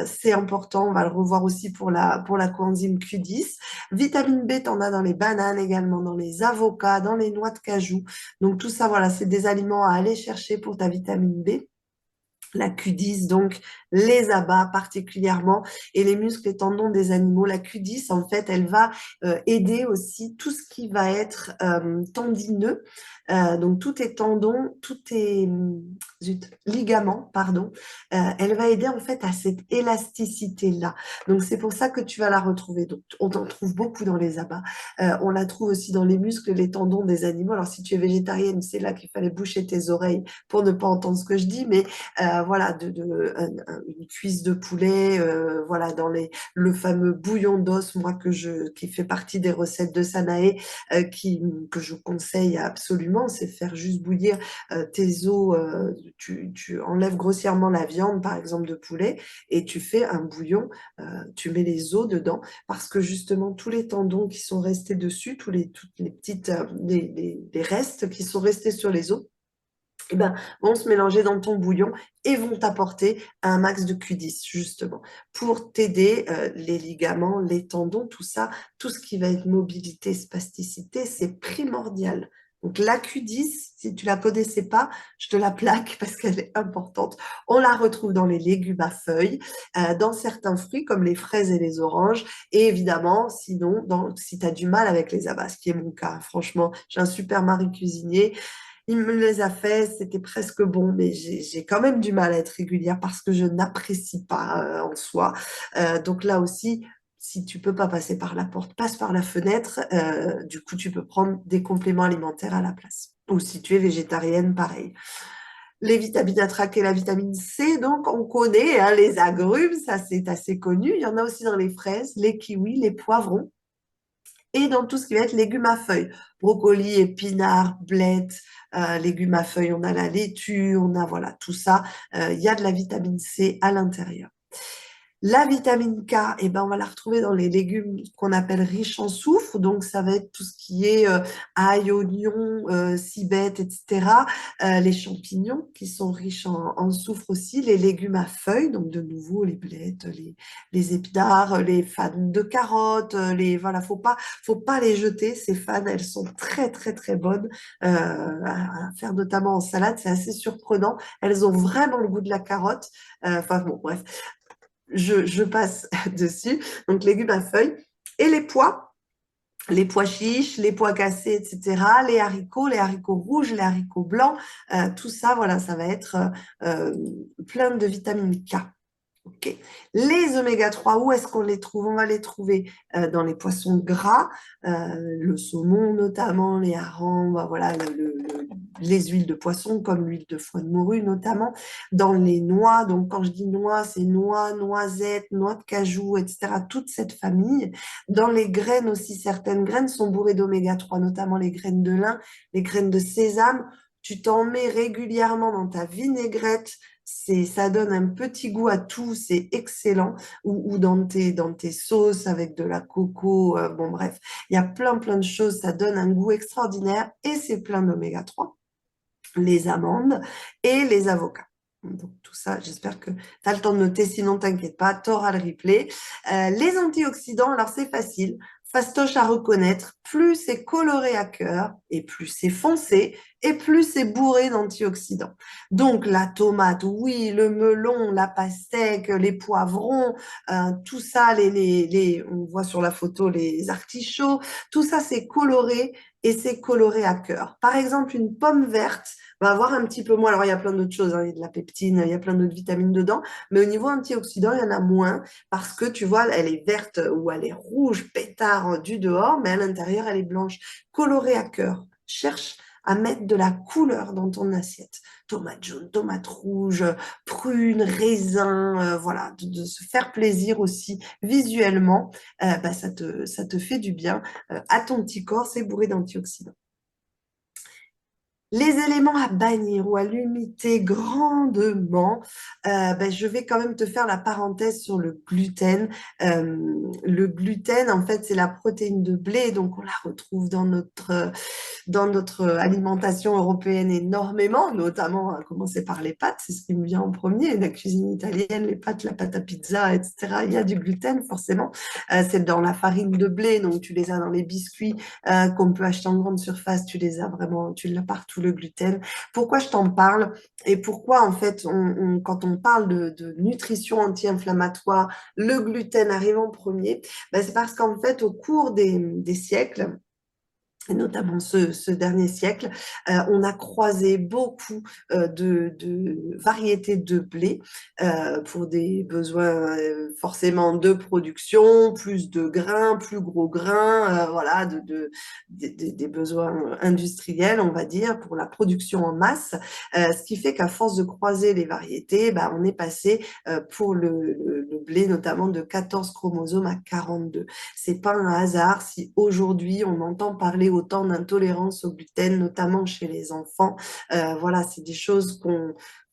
c'est important. On va le revoir aussi pour la coenzyme Q10. Vitamine B, tu en as dans les bananes également, dans les avocats, dans les noix de cajou. Donc tout ça, voilà, c'est des aliments à aller chercher pour ta vitamine B. La Q10, donc les abats particulièrement, et les muscles et tendons des animaux. La Q10, en fait, elle va aider aussi tout ce qui va être tendineux, donc tout est tendons, tout est ligaments, pardon. Elle va aider en fait à cette élasticité-là. Donc c'est pour ça que tu vas la retrouver. Donc on en trouve beaucoup dans les abats. On la trouve aussi dans les muscles, les tendons des animaux. Alors si tu es végétarienne, c'est là qu'il fallait boucher tes oreilles pour ne pas entendre ce que je dis, mais voilà, une cuisse de poulet, voilà, dans le fameux bouillon d'os, moi qui fait partie des recettes de Sanaé, que je conseille absolument, c'est faire juste bouillir tes os, tu enlèves grossièrement la viande, par exemple de poulet, et tu fais un bouillon, tu mets les os dedans, parce que justement tous les tendons qui sont restés dessus, toutes les petites, les restes qui sont restés sur les os, eh ben, vont se mélanger dans ton bouillon et vont t'apporter un max de Q10, justement, pour t'aider les ligaments, les tendons, tout ça, tout ce qui va être mobilité, spasticité, c'est primordial. Donc la Q10, si tu la connaissais pas, je te la plaque parce qu'elle est importante. On la retrouve dans les légumes à feuilles, dans certains fruits comme les fraises et les oranges, et évidemment, sinon, si tu as du mal avec les abats, ce qui est mon cas, franchement, j'ai un super mari cuisinier, il me les a fait, c'était presque bon, mais j'ai quand même du mal à être régulière parce que je n'apprécie pas en soi. Donc là aussi, si tu peux pas passer par la porte, passe par la fenêtre. Du coup, tu peux prendre des compléments alimentaires à la place. Ou si tu es végétarienne, pareil. Les vitamines à traquer, la vitamine C, donc on connaît hein, les agrumes, ça c'est assez connu. Il y en a aussi dans les fraises, les kiwis, les poivrons et dans tout ce qui va être légumes à feuilles. Brocoli, épinards, blettes, légumes à feuilles, on a la laitue, on a voilà tout ça. Il y a de la vitamine C à l'intérieur. La vitamine K, eh ben, on va la retrouver dans les légumes qu'on appelle riches en soufre. Donc, ça va être tout ce qui est ail, oignon, ciboulette, etc. Les champignons qui sont riches en soufre aussi. Les légumes à feuilles, donc de nouveau les blettes, les épinards, les fans de carottes. Voilà, faut pas les jeter. Ces fans, elles sont très, très, très bonnes à faire notamment en salade. C'est assez surprenant. Elles ont vraiment le goût de la carotte. Enfin, bon, bref je passe dessus. Donc, légumes à feuilles. Et les pois chiches, les pois cassés, etc., les haricots rouges, les haricots blancs, tout ça, voilà, ça va être plein de vitamine K. Ok. Les oméga 3, où est-ce qu'on les trouve? On va les trouver dans les poissons gras, le saumon notamment, les harengs, bah, voilà, les huiles de poisson comme l'huile de foie de morue notamment, dans les noix. Donc quand je dis noix, c'est noix, noisettes, noix de cajou, etc. Toute cette famille. Dans les graines aussi, certaines graines sont bourrées d'oméga 3, notamment les graines de lin, les graines de sésame. Tu t'en mets régulièrement dans ta vinaigrette, ça donne un petit goût à tout, c'est excellent. Ou dans tes sauces avec de la coco, bon bref, il y a plein de choses, ça donne un goût extraordinaire et c'est plein d'oméga 3, les amandes et les avocats. Donc tout ça, j'espère que tu as le temps de noter, sinon t'inquiète pas, tu auras le replay. Les antioxydants, alors c'est facile, fastoche à reconnaître, plus c'est coloré à cœur et plus c'est foncé et plus c'est bourré d'antioxydants. Donc la tomate, oui, le melon, la pastèque, les poivrons, tout ça, on voit sur la photo les artichauts, tout ça c'est coloré et c'est coloré à cœur. Par exemple, une pomme verte va avoir un petit peu moins. Alors, il y a plein d'autres choses, hein, il y a de la peptine, il y a plein d'autres vitamines dedans, mais au niveau antioxydant, il y en a moins parce que tu vois, elle est verte ou elle est rouge, pétard du dehors, mais à l'intérieur, elle est blanche, colorée à cœur. Cherche à mettre de la couleur dans ton assiette. Tomate jaune, tomate rouge, prunes, raisins, voilà, de se faire plaisir aussi visuellement, bah, ça te fait du bien à ton petit corps, c'est bourré d'antioxydants. Les éléments à bannir ou à limiter grandement, ben, je vais quand même te faire la parenthèse sur le gluten. Le gluten, en fait, c'est la protéine de blé, donc on la retrouve dans notre alimentation européenne énormément, notamment à commencer par les pâtes, c'est ce qui me vient en premier, la cuisine italienne, les pâtes, la pâte à pizza, etc. Il y a du gluten, forcément. C'est dans la farine de blé, donc tu les as dans les biscuits qu'on peut acheter en grande surface, tu les as vraiment, tu l'as partout le gluten. Pourquoi je t'en parle et pourquoi en fait, quand on parle de nutrition anti-inflammatoire, le gluten arrive en premier, ben, c'est parce qu'en fait, au cours des siècles, et notamment ce dernier siècle, on a croisé beaucoup de variétés de blé pour des besoins forcément de production, plus de grains, plus gros grains, voilà, des besoins industriels, on va dire, pour la production en masse. Ce qui fait qu'à force de croiser les variétés, bah, on est passé pour le blé notamment de 14 chromosomes à 42. C'est pas un hasard si aujourd'hui on entend parler autant d'intolérance au gluten, notamment chez les enfants. Voilà, c'est des choses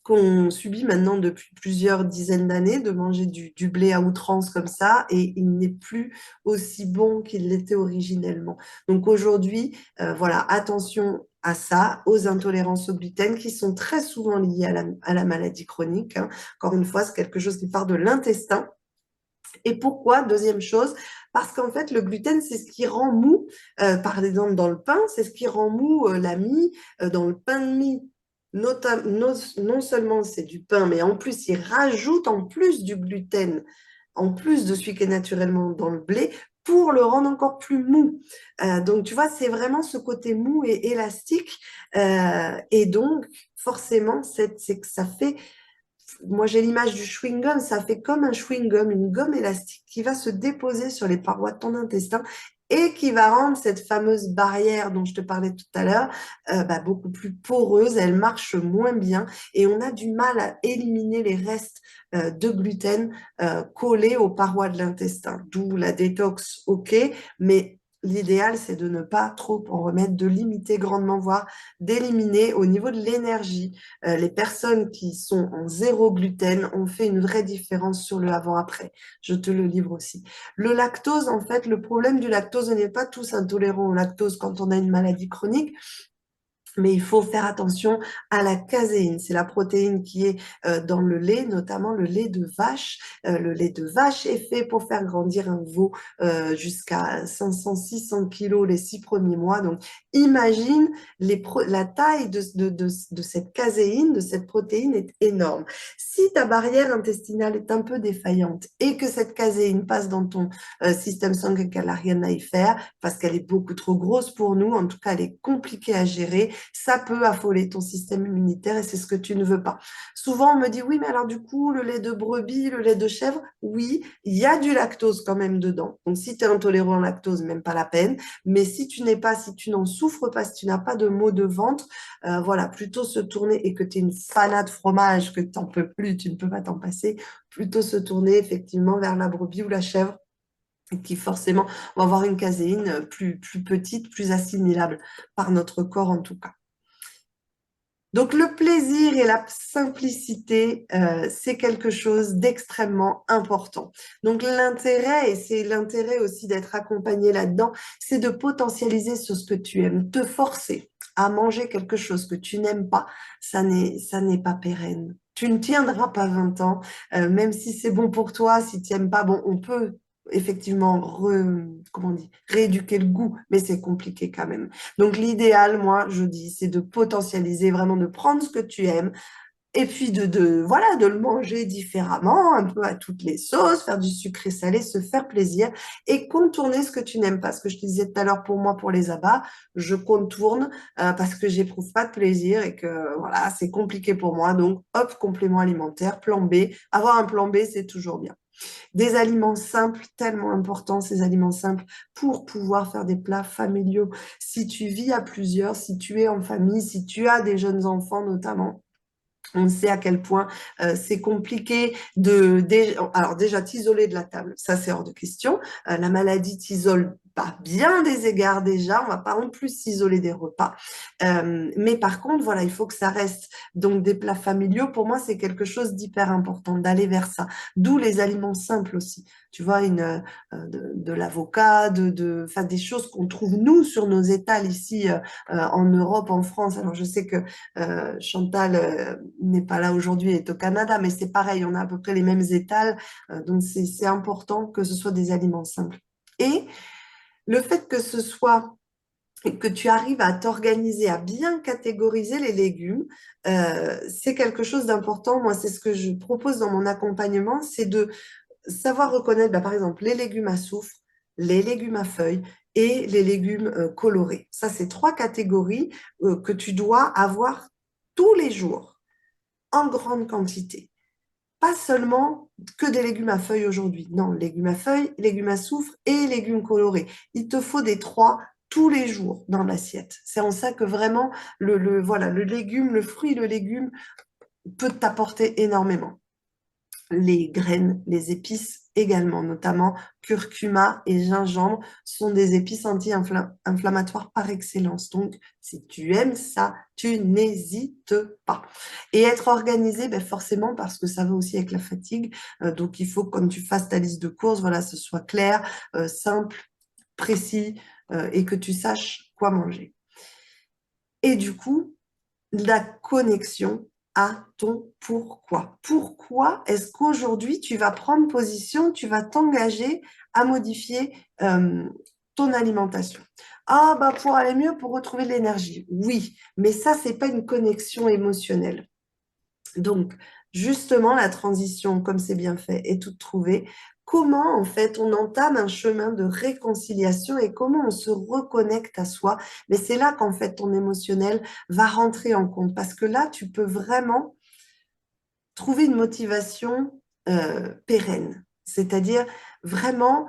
qu'on subit maintenant depuis plusieurs dizaines d'années, de manger du blé à outrance comme ça, et il n'est plus aussi bon qu'il l'était originellement. Donc aujourd'hui, voilà, attention à ça, aux intolérances au gluten qui sont très souvent liées à la maladie chronique, hein. Encore une fois, c'est quelque chose qui part de l'intestin. Et pourquoi? Deuxième chose, parce qu'en fait, le gluten, c'est ce qui rend mou, par exemple dans le pain, c'est ce qui rend mou la mie, dans le pain de mie. Non seulement c'est du pain, mais en plus, il rajoute en plus du gluten, en plus de celui qui est naturellement dans le blé, pour le rendre encore plus mou. Donc, tu vois, c'est vraiment ce côté mou et élastique. Et donc, forcément, c'est que ça fait moi, j'ai l'image du chewing-gum, ça fait comme un chewing-gum, une gomme élastique qui va se déposer sur les parois de ton intestin et qui va rendre cette fameuse barrière dont je te parlais tout à l'heure bah, beaucoup plus poreuse, elle marche moins bien et on a du mal à éliminer les restes de gluten collés aux parois de l'intestin. D'où la détox, ok, mais l'idéal, c'est de ne pas trop en remettre, de limiter grandement, voire d'éliminer au niveau de l'énergie. Les personnes qui sont en zéro gluten ont fait une vraie différence sur le avant-après. Je te le livre aussi. Le lactose, en fait, le problème du lactose, on n'est pas tous intolérants au lactose quand on a une maladie chronique. Mais il faut faire attention à la caséine. C'est la protéine qui est dans le lait, notamment le lait de vache. Le lait de vache est fait pour faire grandir un veau jusqu'à 500-600 kilos les 6 premiers mois. Donc, imagine la taille de cette caséine, de cette protéine est énorme. Si ta barrière intestinale est un peu défaillante et que cette caséine passe dans ton système sanguin qu'elle n'a rien à y faire, parce qu'elle est beaucoup trop grosse pour nous, en tout cas, elle est compliquée à gérer, ça peut affoler ton système immunitaire et c'est ce que tu ne veux pas. Souvent, on me dit, oui, mais alors du coup, le lait de brebis, le lait de chèvre, oui, il y a du lactose quand même dedans. Donc, si tu es intolérant au lactose, même pas la peine. Mais si tu n'es pas, si tu n'en souffres pas, si tu n'as pas de maux de ventre, voilà, plutôt se tourner et que tu es une fanade fromage, que tu n'en peux plus, tu ne peux pas t'en passer, plutôt se tourner effectivement vers la brebis ou la chèvre qui forcément vont avoir une caséine plus petite, plus assimilable par notre corps en tout cas. Donc le plaisir et la simplicité, c'est quelque chose d'extrêmement important. Donc l'intérêt, et c'est l'intérêt aussi d'être accompagné là-dedans, c'est de potentialiser sur ce que tu aimes, te forcer à manger quelque chose que tu n'aimes pas, ça n'est pas pérenne. Tu ne tiendras pas 20 ans, même si c'est bon pour toi, si tu n'aimes pas, bon, on peut effectivement comment on dit, rééduquer le goût, mais c'est compliqué quand même. Donc l'idéal, moi, je dis, c'est de potentialiser, vraiment de prendre ce que tu aimes et puis voilà, de le manger différemment, un peu à toutes les sauces, faire du sucré salé, se faire plaisir et contourner ce que tu n'aimes pas. Ce que je te disais tout à l'heure pour moi, pour les abats, je contourne parce que j'éprouve pas de plaisir et que voilà, c'est compliqué pour moi. Donc, hop, complément alimentaire, plan B. Avoir un plan B, c'est toujours bien. Des aliments simples, tellement importants, ces aliments simples, pour pouvoir faire des plats familiaux. Si tu vis à plusieurs, si tu es en famille, si tu as des jeunes enfants notamment, on sait à quel point c'est compliqué alors déjà t'isoler de la table, ça c'est hors de question. La maladie t'isole par bien des égards déjà, on va pas en plus s'isoler des repas. Mais par contre, voilà, il faut que ça reste donc des plats familiaux. Pour moi, c'est quelque chose d'hyper important d'aller vers ça. D'où les aliments simples aussi. Tu vois, de l'avocat, enfin, des choses qu'on trouve nous sur nos étals ici en Europe, en France. Alors je sais que Chantal n'est pas là aujourd'hui, elle est au Canada, mais c'est pareil, on a à peu près les mêmes étals, donc c'est important que ce soit des aliments simples. Et le fait que ce soit, que tu arrives à t'organiser, à bien catégoriser les légumes, c'est quelque chose d'important. Moi, c'est ce que je propose dans mon accompagnement, c'est de savoir reconnaître, bah, par exemple, les légumes à soufre, les légumes à feuilles et les légumes colorés. Ça, c'est trois catégories que tu dois avoir tous les jours en grande quantité. Pas seulement que des légumes à feuilles aujourd'hui. Non, légumes à feuilles, légumes à soufre et légumes colorés. Il te faut des trois tous les jours dans l'assiette. C'est en ça que vraiment voilà, le légume, le fruit, le légume peut t'apporter énormément. Les graines, les épices également, notamment curcuma et gingembre, sont des épices anti-inflammatoires par excellence. Donc, si tu aimes ça, tu n'hésites pas. Et être organisé, ben forcément, parce que ça va aussi avec la fatigue. Donc, il faut, quand tu fasses ta liste de courses, voilà, ce soit clair, simple, précis, et que tu saches quoi manger. Et du coup, la connexion à ton pourquoi. Pourquoi est-ce qu'aujourd'hui tu vas prendre position, tu vas t'engager à modifier ton alimentation? Ah, bah pour aller mieux, pour retrouver de l'énergie. Oui, mais ça, c'est pas une connexion émotionnelle. Donc, justement, la transition, comme c'est bien fait, est toute trouvée. Comment, en fait, on entame un chemin de réconciliation et comment on se reconnecte à soi. Mais c'est là qu'en fait, ton émotionnel va rentrer en compte parce que là, tu peux vraiment trouver une motivation pérenne. C'est-à-dire vraiment,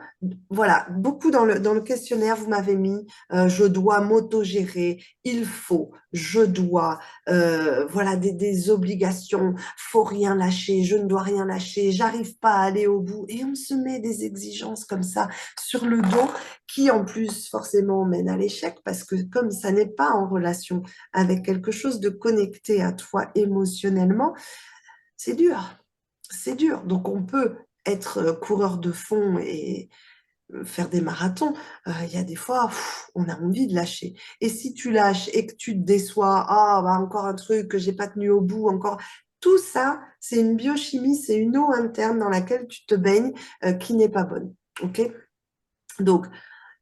voilà, beaucoup dans le questionnaire, vous m'avez mis, je dois m'autogérer, il faut, je dois, voilà, des obligations, faut rien lâcher, je ne dois rien lâcher, j'arrive pas à aller au bout. Et on se met des exigences comme ça sur le dos qui en plus forcément mènent à l'échec parce que comme ça n'est pas en relation avec quelque chose de connecté à toi émotionnellement, c'est dur, c'est dur. Donc on peut être coureur de fond et faire des marathons. Il y a des fois, on a envie de lâcher. Et si tu lâches et que tu te déçois, ah, bah, encore un truc que j'ai pas tenu au bout, encore. Tout ça, c'est une biochimie, c'est une eau interne dans laquelle tu te baignes qui n'est pas bonne. OK? Donc,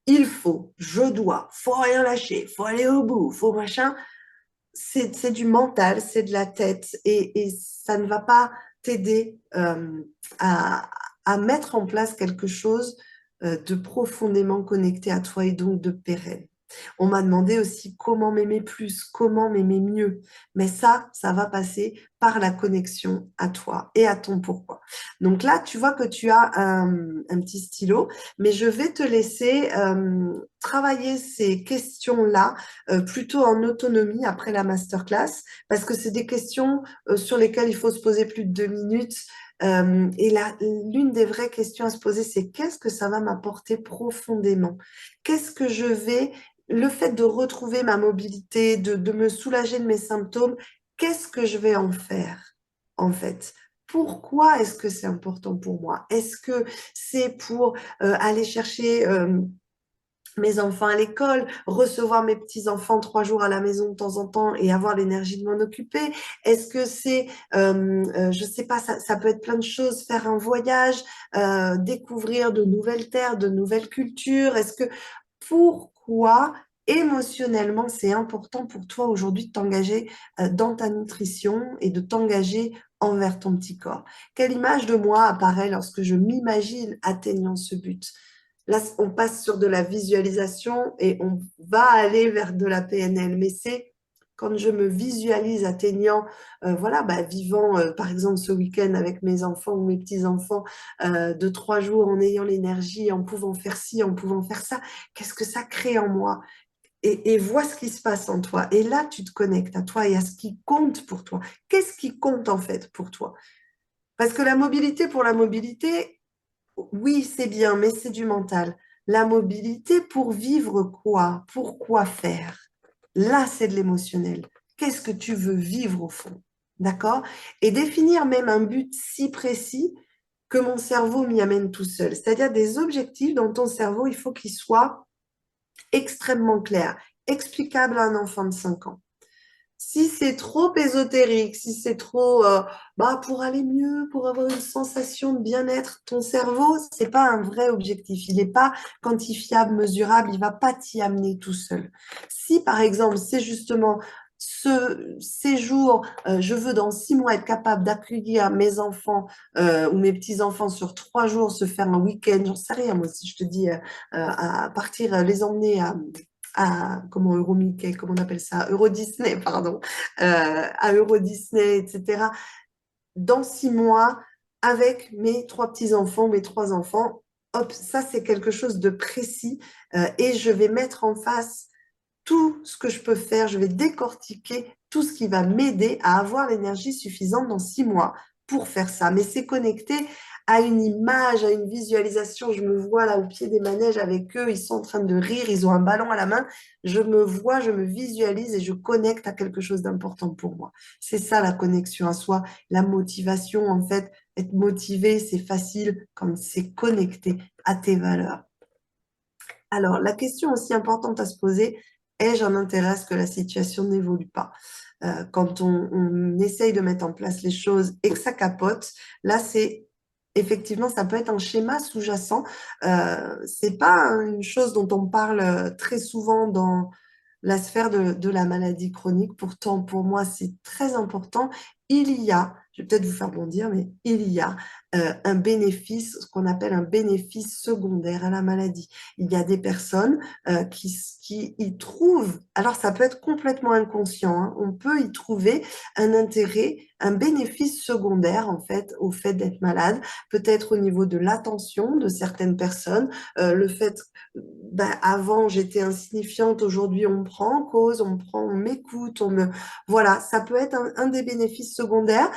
il faut, je dois, faut rien lâcher, faut aller au bout, faut machin. C'est du mental, c'est de la tête et ça ne va pas t'aider à, à mettre en place quelque chose de profondément connecté à toi et donc de pérenne. On m'a demandé aussi comment m'aimer plus, comment m'aimer mieux. Mais ça va passer par la connexion à toi et à ton pourquoi. Donc là, tu vois que tu as un petit stylo, mais je vais te laisser travailler ces questions-là plutôt en autonomie après la masterclass, parce que c'est des questions sur lesquelles il faut se poser plus de 2 minutes. Et l'une des vraies questions à se poser, c'est qu'est-ce que ça va m'apporter profondément? Qu'est-ce que je vais, le fait de retrouver ma mobilité, de me soulager de mes symptômes, qu'est-ce que je vais en faire, en fait? Pourquoi est-ce que c'est important pour moi? Est-ce que c'est pour aller chercher mes enfants à l'école, recevoir mes petits-enfants 3 jours à la maison de temps en temps et avoir l'énergie de m'en occuper? Est-ce que c'est, je sais pas, ça peut être plein de choses, faire un voyage, découvrir de nouvelles terres, de nouvelles cultures? Pourquoi émotionnellement c'est important pour toi aujourd'hui de t'engager dans ta nutrition et de t'engager envers ton petit corps? Quelle image de moi apparaît lorsque je m'imagine atteignant ce but? Là, on passe sur de la visualisation et on va aller vers de la PNL, mais c'est quand je me visualise atteignant, voilà, bah, vivant par exemple ce week-end avec mes enfants ou mes petits-enfants de 3 jours en ayant l'énergie, en pouvant faire ci, en pouvant faire ça, qu'est-ce que ça crée en moi? Et vois ce qui se passe en toi. Et là, tu te connectes à toi et à ce qui compte pour toi. Qu'est-ce qui compte en fait pour toi? Parce que la mobilité pour la mobilité, oui, c'est bien, mais c'est du mental. La mobilité pour vivre quoi? Pour quoi faire? Là, c'est de l'émotionnel. Qu'est-ce que tu veux vivre au fond? D'accord? Et définir même un but si précis que mon cerveau m'y amène tout seul. C'est-à-dire des objectifs dans ton cerveau, il faut qu'ils soient extrêmement clairs, explicables à un enfant de 5 ans. Si c'est trop ésotérique, si c'est trop bah, pour aller mieux, pour avoir une sensation de bien-être, ton cerveau, c'est pas un vrai objectif. Il n'est pas quantifiable, mesurable, il va pas t'y amener tout seul. Si par exemple, c'est justement ce séjour, je veux dans 6 mois être capable d'accueillir mes enfants ou mes petits-enfants sur 3 jours, se faire un week-end, j'en sais rien, moi, si je te dis à partir, les emmener à comment Euro Mickey, comment on appelle ça, Euro Disney, pardon, à Euro Disney, etc. Dans 6 mois, avec mes 3 petits-enfants, mes 3 enfants, hop, ça c'est quelque chose de précis et je vais mettre en face tout ce que je peux faire, je vais décortiquer tout ce qui va m'aider à avoir l'énergie suffisante dans 6 mois pour faire ça. Mais c'est connecté à une image, à une visualisation. Je me vois là au pied des manèges avec eux, ils sont en train de rire, ils ont un ballon à la main. Je me vois, je me visualise et je connecte à quelque chose d'important pour moi. C'est ça la connexion à soi, la motivation en fait. Être motivé, c'est facile quand c'est connecté à tes valeurs. Alors, la question aussi importante à se poser, ai-je un intérêt à ce que la situation n'évolue pas? Quand on essaye de mettre en place les choses et que ça capote, là, c'est effectivement, ça peut être un schéma sous-jacent. C'est pas une chose dont on parle très souvent dans la sphère de la maladie chronique. Pourtant, pour moi, c'est très important. Il y a, je vais peut-être vous faire bondir, mais il y a un bénéfice, ce qu'on appelle un bénéfice secondaire à la maladie. Il y a des personnes qui y trouvent, alors ça peut être complètement inconscient, hein, on peut y trouver un intérêt, un bénéfice secondaire en fait au fait d'être malade, peut-être au niveau de l'attention de certaines personnes, le fait, ben, avant j'étais insignifiante, aujourd'hui on me prend en cause, on me prend, on m'écoute, voilà, ça peut être un des bénéfices secondaires.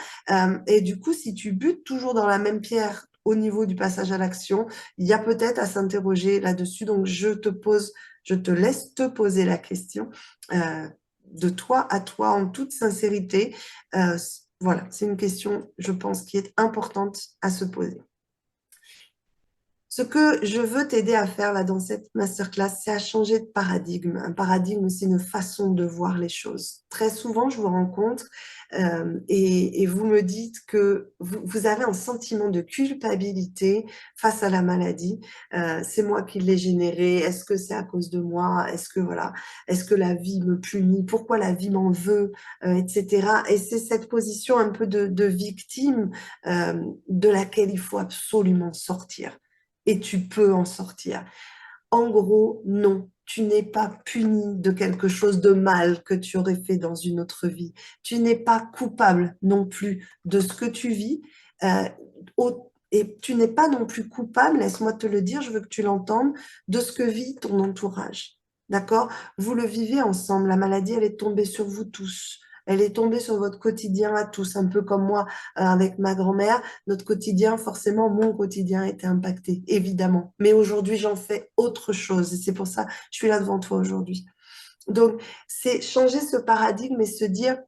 Et du coup, si tu butes toujours dans la même pierre au niveau du passage à l'action, il y a peut-être à s'interroger là-dessus. Donc, je te laisse te poser la question de toi à toi en toute sincérité. Voilà, c'est une question, je pense, qui est importante à se poser. Ce que je veux t'aider à faire là dans cette masterclass, c'est à changer de paradigme. Un paradigme, c'est une façon de voir les choses. Très souvent, je vous rencontre et vous me dites que vous avez un sentiment de culpabilité face à la maladie. C'est moi qui l'ai généré. Est-ce que c'est à cause de moi? Est-ce que voilà, est-ce que la vie me punit? Pourquoi la vie m'en veut? Etc. Et c'est cette position un peu de victime de laquelle il faut absolument sortir et tu peux en sortir. En gros, non, tu n'es pas puni de quelque chose de mal que tu aurais fait dans une autre vie. Tu n'es pas coupable non plus de ce que tu vis. euh, et tu n'es pas non plus coupable, laisse-moi te le dire, je veux que tu l'entendes, de ce que vit ton entourage. D'accord? Vous le vivez ensemble. La maladie, elle est tombée sur vous tous. Elle est tombée sur votre quotidien à tous, un peu comme moi avec ma grand-mère. Notre quotidien, forcément, mon quotidien était impacté, évidemment. Mais aujourd'hui, j'en fais autre chose. Et c'est pour ça que je suis là devant toi aujourd'hui. Donc, c'est changer ce paradigme et se dire,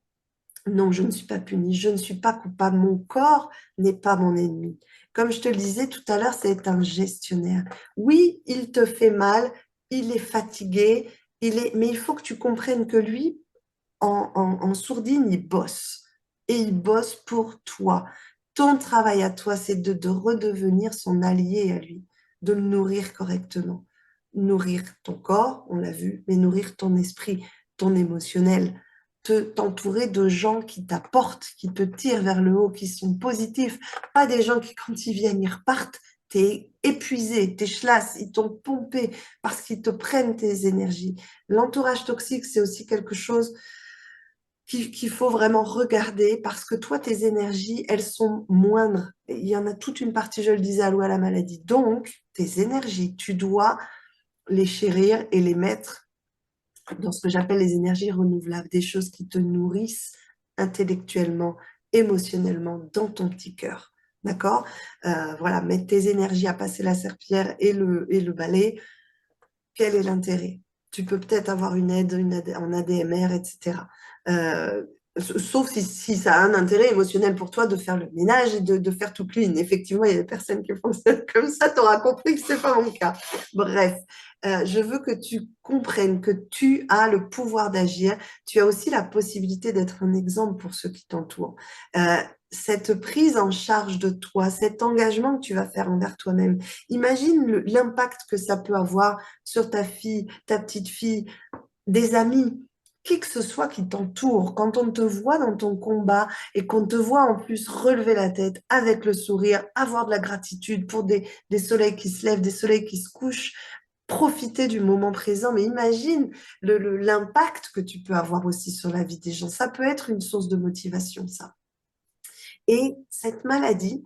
non, je ne suis pas punie, je ne suis pas coupable. Mon corps n'est pas mon ennemi. Comme je te le disais tout à l'heure, c'est un gestionnaire. Oui, il te fait mal, il est fatigué, mais il faut que tu comprennes que lui, en sourdine, il bosse. Et il bosse pour toi. Ton travail à toi, c'est de redevenir son allié à lui, de le nourrir correctement. Nourrir ton corps, on l'a vu, mais nourrir ton esprit, ton émotionnel, t'entourer de gens qui t'apportent, qui te tirent vers le haut, qui sont positifs, pas des gens qui, quand ils viennent, ils repartent. T'es épuisé, t'es chlasse, ils t'ont pompé parce qu'ils te prennent tes énergies. L'entourage toxique, c'est aussi quelque chose. qu'il faut vraiment regarder parce que toi, tes énergies, elles sont moindres. Il y en a toute une partie, je le disais, allouée à la maladie. Donc, tes énergies, tu dois les chérir et les mettre dans ce que j'appelle les énergies renouvelables, des choses qui te nourrissent intellectuellement, émotionnellement, dans ton petit cœur. D'accord? Voilà, mettre tes énergies à passer la serpillière et le balai, quel est l'intérêt? Tu peux peut-être avoir une aide en ADMR, etc. Euh, Sauf si ça a un intérêt émotionnel pour toi de faire le ménage et de faire tout clean. Effectivement, il y a des personnes qui font ça comme ça, tu auras compris que ce n'est pas mon cas. Bref, je veux que tu comprennes que tu as le pouvoir d'agir. Tu as aussi la possibilité d'être un exemple pour ceux qui t'entourent. Euh, cette prise en charge de toi, cet engagement que tu vas faire envers toi-même, imagine l'impact que ça peut avoir sur ta fille, ta petite fille, des amis, qui que ce soit qui t'entoure. Quand on te voit dans ton combat et qu'on te voit en plus relever la tête avec le sourire, avoir de la gratitude pour des soleils qui se lèvent, des soleils qui se couchent, profiter du moment présent. Mais imagine l'impact que tu peux avoir aussi sur la vie des gens. Ça peut être une source de motivation, ça. Et cette maladie,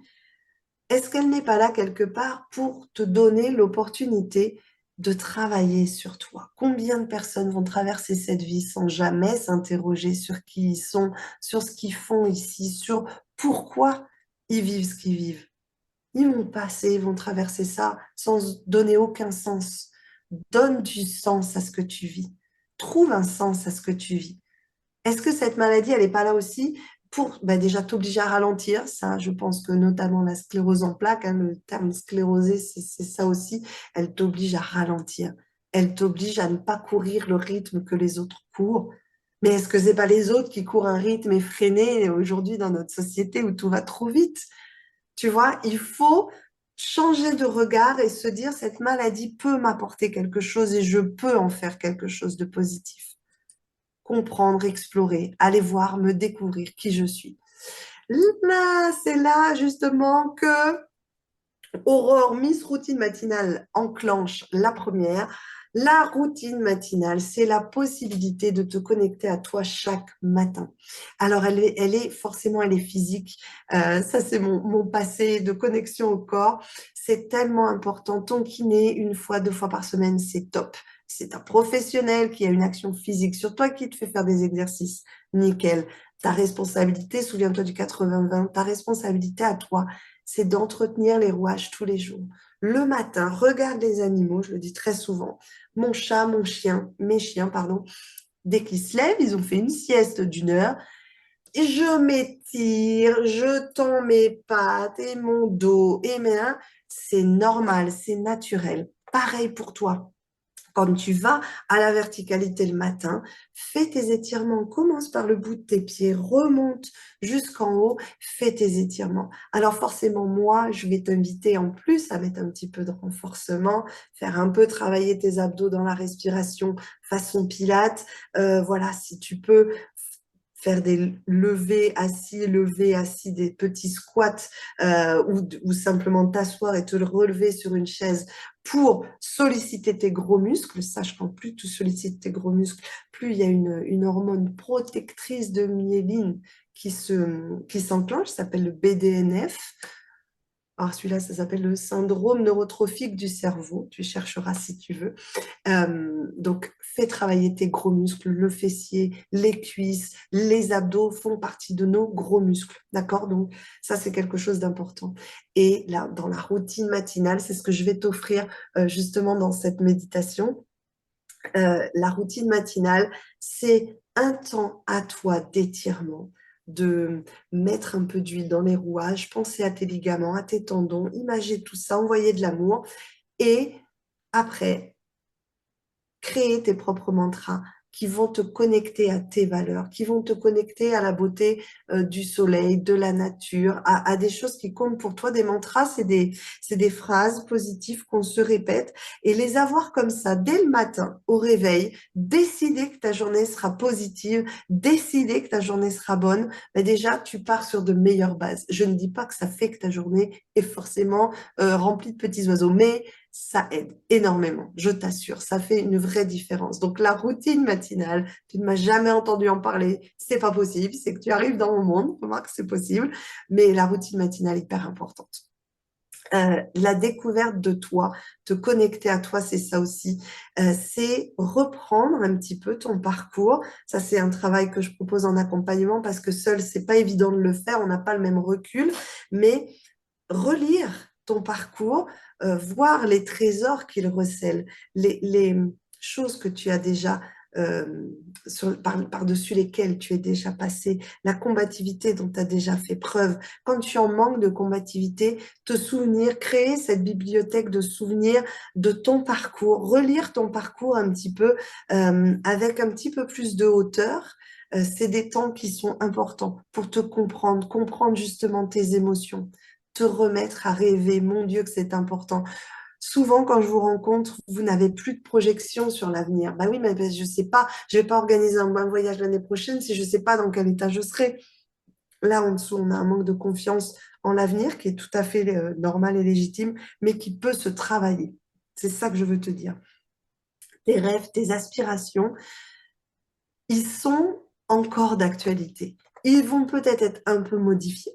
est-ce qu'elle n'est pas là quelque part pour te donner l'opportunité de travailler sur toi? Combien de personnes vont traverser cette vie sans jamais s'interroger sur qui ils sont, sur ce qu'ils font ici, sur pourquoi ils vivent ce qu'ils vivent? Ils vont passer, ils vont traverser ça sans donner aucun sens. Donne du sens à ce que tu vis. Trouve un sens à ce que tu vis. Est-ce que cette maladie, elle n'est pas là aussi pour déjà t'obliger à ralentir? Ça, je pense que notamment la sclérose en plaques, hein, le terme sclérosé, c'est ça aussi. Elle t'oblige à ralentir. Elle t'oblige à ne pas courir le rythme que les autres courent. Mais est-ce que c'est pas les autres qui courent un rythme effréné aujourd'hui dans notre société où tout va trop vite? Tu vois, il faut changer de regard et se dire, cette maladie peut m'apporter quelque chose et je peux en faire quelque chose de positif. Comprendre, explorer, aller voir, me découvrir qui je suis. Là, c'est là justement que Aurore, Miss Routine Matinale enclenche la première. La routine matinale, c'est la possibilité de te connecter à toi chaque matin. Alors, elle est physique. Ça, c'est mon passé de connexion au corps. C'est tellement important. Ton kiné, une fois, deux fois par semaine, c'est top. C'est un professionnel qui a une action physique sur toi qui te fait faire des exercices. Nickel. Ta responsabilité, souviens-toi du 80-20, ta responsabilité à toi, c'est d'entretenir les rouages tous les jours. Le matin, regarde les animaux, je le dis très souvent. Mon chat, mon chien, mes chiens, pardon, dès qu'ils se lèvent, ils ont fait une sieste d'une heure. Et je m'étire, je tends mes pattes et mon dos et mes mains. C'est normal, c'est naturel. Pareil pour toi. Quand tu vas à la verticalité le matin, fais tes étirements. Commence par le bout de tes pieds, remonte jusqu'en haut, fais tes étirements. Alors forcément, moi, je vais t'inviter en plus à mettre un petit peu de renforcement, faire un peu travailler tes abdos dans la respiration façon pilates. Voilà, si tu peux faire des levés assis, des petits squats ou simplement t'asseoir et te relever sur une chaise pour solliciter tes gros muscles. Sache qu'en plus tu sollicites tes gros muscles, plus il y a une hormone protectrice de myéline qui s'enclenche, ça s'appelle le BDNF. Alors celui-là, ça s'appelle le syndrome neurotrophique du cerveau. Tu chercheras si tu veux. Donc, fais travailler tes gros muscles, le fessier, les cuisses, les abdos font partie de nos gros muscles. D'accord? Donc, ça, c'est quelque chose d'important. Et là, dans la routine matinale, c'est ce que je vais t'offrir justement dans cette méditation. La routine matinale, c'est un temps à toi d'étirement, de mettre un peu d'huile dans les rouages, penser à tes ligaments, à tes tendons, imager tout ça, envoyer de l'amour. Et après, créer tes propres mantras qui vont te connecter à tes valeurs, qui vont te connecter à la beauté du soleil, de la nature, à des choses qui comptent pour toi. Des mantras, c'est des phrases positives qu'on se répète et les avoir comme ça dès le matin au réveil, décider que ta journée sera positive, décider que ta journée sera bonne, mais déjà, tu pars sur de meilleures bases. Je ne dis pas que ça fait que ta journée est forcément remplie de petits oiseaux, mais ça aide énormément, je t'assure, ça fait une vraie différence. Donc la routine matinale, tu ne m'as jamais entendu en parler, c'est pas possible, c'est que tu arrives dans mon monde, remarque, c'est possible, mais la routine matinale est hyper importante. La découverte de toi, te connecter à toi, c'est ça aussi. C'est reprendre un petit peu ton parcours. Ça, c'est un travail que je propose en accompagnement parce que seul, c'est pas évident de le faire. On n'a pas le même recul, mais relire ton parcours, voir les trésors qu'il recèle, les choses que tu as déjà par-dessus lesquelles tu es déjà passé, la combativité dont tu as déjà fait preuve. Quand tu en manques de combativité, te souvenir, créer cette bibliothèque de souvenirs de ton parcours, relire ton parcours un petit peu avec un petit peu plus de hauteur. C'est des temps qui sont importants pour te comprendre, comprendre justement tes émotions, te remettre à rêver. Mon Dieu, que c'est important. Souvent, quand je vous rencontre, vous n'avez plus de projection sur l'avenir. Bah oui, mais ben, je sais pas, je vais pas organiser un voyage l'année prochaine si je sais pas dans quel état je serai. Là, en dessous, on a un manque de confiance en l'avenir qui est tout à fait normal et légitime, mais qui peut se travailler. C'est ça que je veux te dire. Tes rêves, tes aspirations, ils sont encore d'actualité. Ils vont peut-être être un peu modifiés,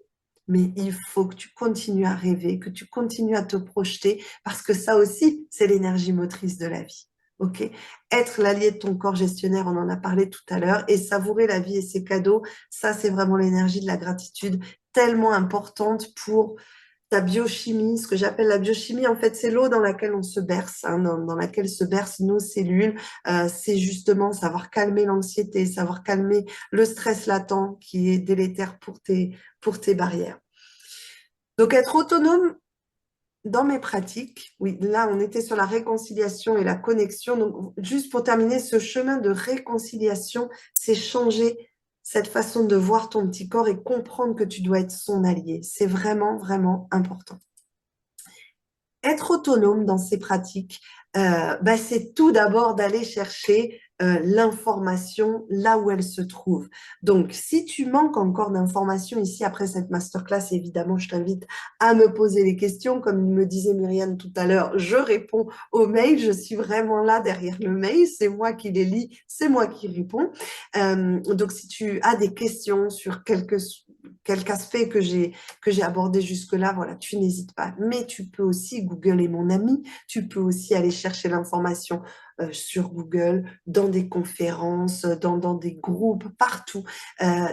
mais il faut que tu continues à rêver, que tu continues à te projeter, parce que ça aussi, c'est l'énergie motrice de la vie. OK? Être l'allié de ton corps gestionnaire, on en a parlé tout à l'heure, et savourer la vie et ses cadeaux, ça, c'est vraiment l'énergie de la gratitude, tellement importante pour ta biochimie. Ce que j'appelle la biochimie, en fait, c'est l'eau dans laquelle on se berce, hein, dans laquelle se bercent nos cellules. C'est justement savoir calmer l'anxiété, savoir calmer le stress latent qui est délétère pour tes barrières. Donc, être autonome dans mes pratiques, oui, là, on était sur la réconciliation et la connexion. Donc, juste pour terminer, ce chemin de réconciliation, c'est changer cette façon de voir ton petit corps et comprendre que tu dois être son allié. C'est vraiment, vraiment important. Être autonome dans ces pratiques, bah, c'est tout d'abord d'aller chercher l'information là où elle se trouve. Donc, si tu manques encore d'informations ici après cette masterclass, évidemment, je t'invite à me poser les questions. Comme me disait Myriam tout à l'heure, je réponds aux mails. Je suis vraiment là derrière le mail. C'est moi qui les lis, c'est moi qui réponds. Donc, si tu as des questions sur quelque aspect que j'ai abordé jusque-là, voilà, tu n'hésites pas. Mais tu peux aussi, Google est mon ami, tu peux aussi aller chercher l'information sur Google, dans des conférences, dans des groupes, partout.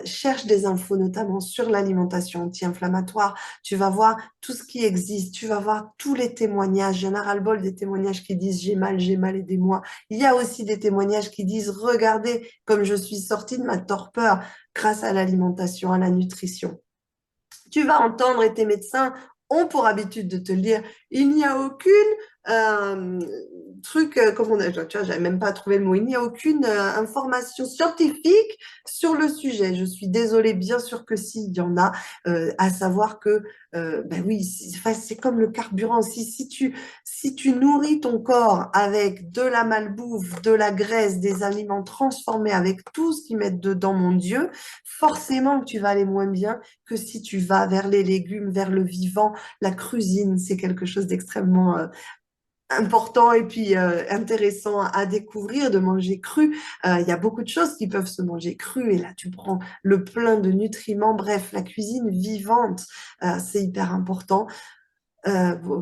Cherche des infos, notamment sur l'alimentation anti-inflammatoire. Tu vas voir tout ce qui existe, tu vas voir tous les témoignages. Il y en a ras-le-bol des témoignages qui disent j'ai mal, aidez-moi. Il y a aussi des témoignages qui disent regardez comme je suis sortie de ma torpeur grâce à l'alimentation, à la nutrition. Tu vas entendre et tes médecins ont pour habitude de te le dire, il n'y a aucune euh, comme on a, tu vois, j'avais même pas trouvé le mot, il n'y a aucune information scientifique sur le sujet. Je suis désolée, bien sûr que si, il y en a, à savoir que, ben oui, c'est comme le carburant. Si tu nourris ton corps avec de la malbouffe, de la graisse, des aliments transformés, avec tout ce qu'ils mettent dedans, mon Dieu, forcément que tu vas aller moins bien que si tu vas vers les légumes, vers le vivant. La cuisine, c'est quelque chose d'extrêmement important et puis intéressant à découvrir, de manger cru. Il y a beaucoup de choses qui peuvent se manger cru et là, tu prends le plein de nutriments. Bref, la cuisine vivante, c'est hyper important.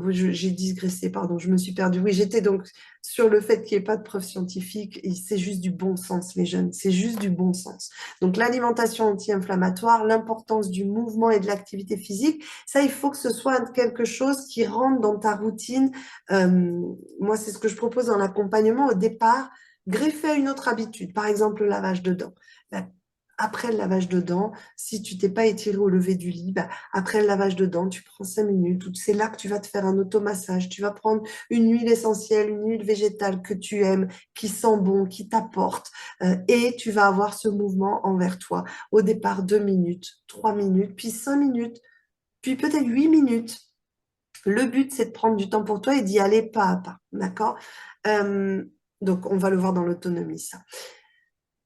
J'ai digressé, pardon, je me suis perdue. Oui, j'étais donc sur le fait qu'il n'y ait pas de preuves scientifiques et c'est juste du bon sens, les jeunes, c'est juste du bon sens. Donc l'alimentation anti-inflammatoire, l'importance du mouvement et de l'activité physique, ça, il faut que ce soit quelque chose qui rentre dans ta routine. Moi, c'est ce que je propose dans l'accompagnement au départ, greffer à une autre habitude, par exemple le lavage de dents. Ben, après le lavage de dents, si tu t'es pas étiré au lever du lit, ben, après le lavage de dents, tu prends 5 minutes, ou c'est là que tu vas te faire un automassage, tu vas prendre une huile essentielle, une huile végétale que tu aimes, qui sent bon, qui t'apporte, et tu vas avoir ce mouvement envers toi. Au départ, 2 minutes, 3 minutes, puis 5 minutes, puis peut-être 8 minutes. Le but, c'est de prendre du temps pour toi et d'y aller pas à pas, d'accord? Euh, donc, on va le voir dans l'autonomie, ça.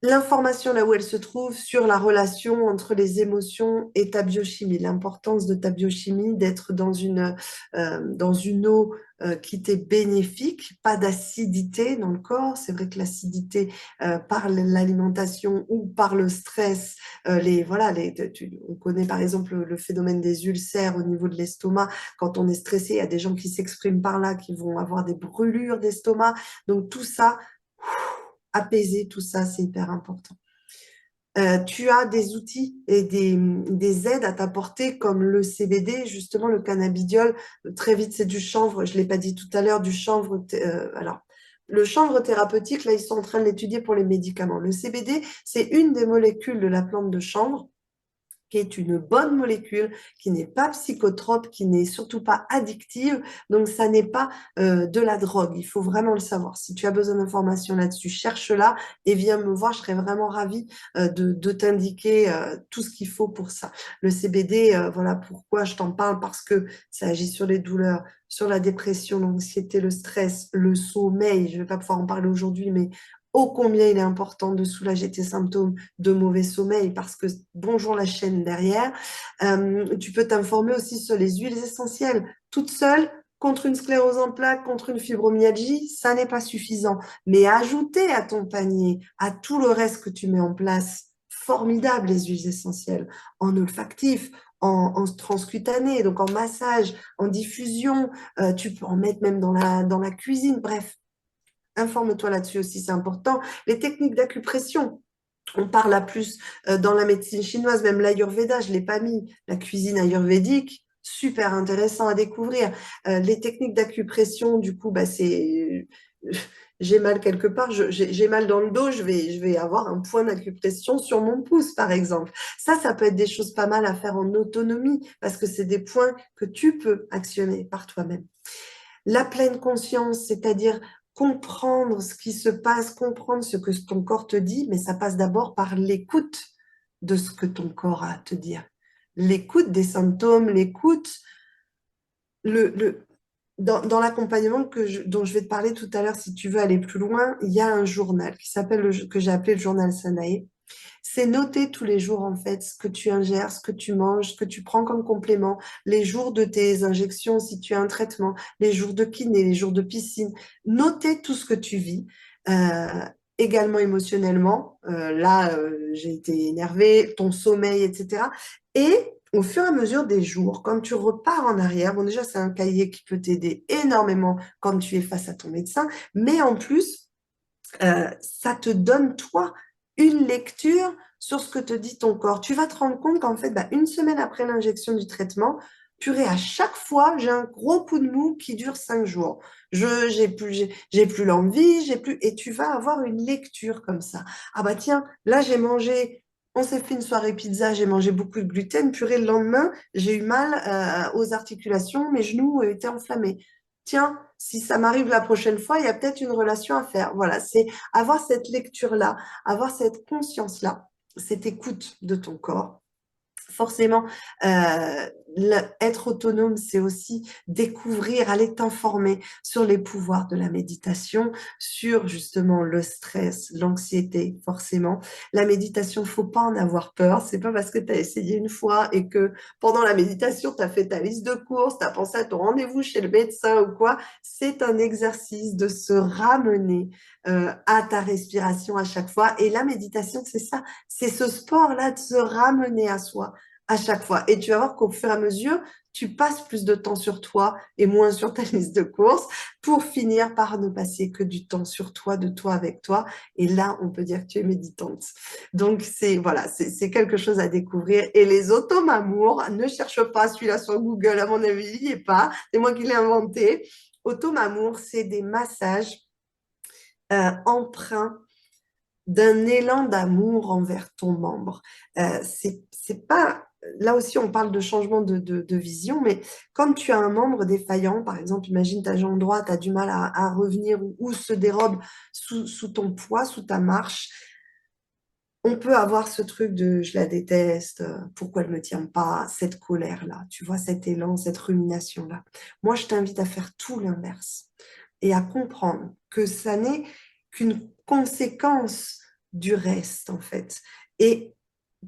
l'information là où elle se trouve sur la relation entre les émotions et ta biochimie, l'importance de ta biochimie, d'être dans une eau qui t'est bénéfique, pas d'acidité dans le corps. C'est vrai que l'acidité par l'alimentation ou par le stress, voilà, on connaît par exemple le phénomène des ulcères au niveau de l'estomac. Quand on est stressé, il y a des gens qui s'expriment par là, qui vont avoir des brûlures d'estomac. Donc tout ça, apaiser tout ça, c'est hyper important. Tu as des outils et des aides à t'apporter comme le CBD, justement le cannabidiol. Très vite, c'est du chanvre. Je ne l'ai pas dit tout à l'heure, du chanvre. Alors, le chanvre thérapeutique, là, ils sont en train de l'étudier pour les médicaments. Le CBD, c'est une des molécules de la plante de chanvre qui est une bonne molécule, qui n'est pas psychotrope, qui n'est surtout pas addictive. Donc, ça n'est pas de la drogue. Il faut vraiment le savoir. Si tu as besoin d'informations là-dessus, cherche-la et viens me voir. Je serais vraiment ravie de t'indiquer tout ce qu'il faut pour ça. Le CBD, voilà pourquoi je t'en parle, parce que ça agit sur les douleurs, sur la dépression, l'anxiété, le stress, le sommeil. Je ne vais pas pouvoir en parler aujourd'hui, mais ô combien il est important de soulager tes symptômes de mauvais sommeil parce que bonjour la chaîne derrière. Tu peux t'informer aussi sur les huiles essentielles. Toutes seules, contre une sclérose en plaques, contre une fibromyalgie, ça n'est pas suffisant. Mais ajouter à ton panier, à tout le reste que tu mets en place, formidable les huiles essentielles, en olfactif, en transcutané, donc en massage, en diffusion, tu peux en mettre même dans la cuisine, bref. Informe-toi là-dessus aussi, c'est important. Les techniques d'acupression, on parle à plus dans la médecine chinoise, même l'Ayurveda, je ne l'ai pas mis, la cuisine ayurvédique, super intéressant à découvrir. Les techniques d'acupression, du coup, bah, c'est... J'ai mal quelque part, j'ai mal dans le dos, je vais avoir un point d'acupression sur mon pouce, par exemple. Ça peut être des choses pas mal à faire en autonomie, parce que c'est des points que tu peux actionner par toi-même. La pleine conscience, c'est-à-dire comprendre ce qui se passe, comprendre ce que ton corps te dit, mais ça passe d'abord par l'écoute de ce que ton corps a à te dire. L'écoute des symptômes, l'écoute, le, dans l'accompagnement dont je vais te parler tout à l'heure, si tu veux aller plus loin, il y a un journal qui s'appelle que j'ai appelé le journal Sanae. C'est noter tous les jours, en fait, ce que tu ingères, ce que tu manges, ce que tu prends comme complément, les jours de tes injections si tu as un traitement, les jours de kiné, les jours de piscine. Noter tout ce que tu vis, euh, également émotionnellement. J'ai été énervée, ton sommeil, etc. Et au fur et à mesure des jours, quand tu repars en arrière, bon, déjà, c'est un cahier qui peut t'aider énormément quand tu es face à ton médecin, mais en plus, ça te donne, toi, une lecture sur ce que te dit ton corps. Tu vas te rendre compte qu'en fait, bah, une semaine après l'injection du traitement, purée, à chaque fois, j'ai un gros coup de mou qui dure 5 jours. J'ai plus l'envie, j'ai plus, et tu vas avoir une lecture comme ça. Ah bah tiens, là, on s'est fait une soirée pizza, j'ai mangé beaucoup de gluten. Purée, le lendemain, j'ai eu mal aux articulations, mes genoux étaient enflammés. Tiens, si ça m'arrive la prochaine fois, il y a peut-être une relation à faire. Voilà, c'est avoir cette lecture-là, avoir cette conscience-là, cette écoute de ton corps. Forcément, être autonome, c'est aussi découvrir, aller t'informer sur les pouvoirs de la méditation, sur justement le stress, l'anxiété, forcément. La méditation, faut pas en avoir peur. C'est pas parce que tu as essayé une fois et que pendant la méditation, tu as fait ta liste de courses, tu as pensé à ton rendez-vous chez le médecin ou quoi. C'est un exercice de se ramener à ta respiration à chaque fois. Et la méditation, c'est ça. C'est ce sport-là de se ramener à soi à chaque fois. Et tu vas voir qu'au fur et à mesure, tu passes plus de temps sur toi et moins sur ta liste de courses pour finir par ne passer que du temps sur toi, de toi avec toi. Et là, on peut dire que tu es méditante. Donc, voilà, c'est quelque chose à découvrir. Et les automamours, ne cherche pas celui-là sur Google, à mon avis, il n'y est pas. C'est moi qui l'ai inventé. Automamour, c'est des massages empreints d'un élan d'amour envers ton membre. C'est pas, là aussi, on parle de changement de vision, mais comme tu as un membre défaillant, par exemple, imagine ta jambe droite a du mal à revenir ou se dérobe sous ton poids, sous ta marche, on peut avoir ce truc de je la déteste, pourquoi elle me tient pas, cette colère-là, tu vois, cet élan, cette rumination-là. Moi, je t'invite à faire tout l'inverse et à comprendre que ça n'est qu'une conséquence du reste, en fait. Et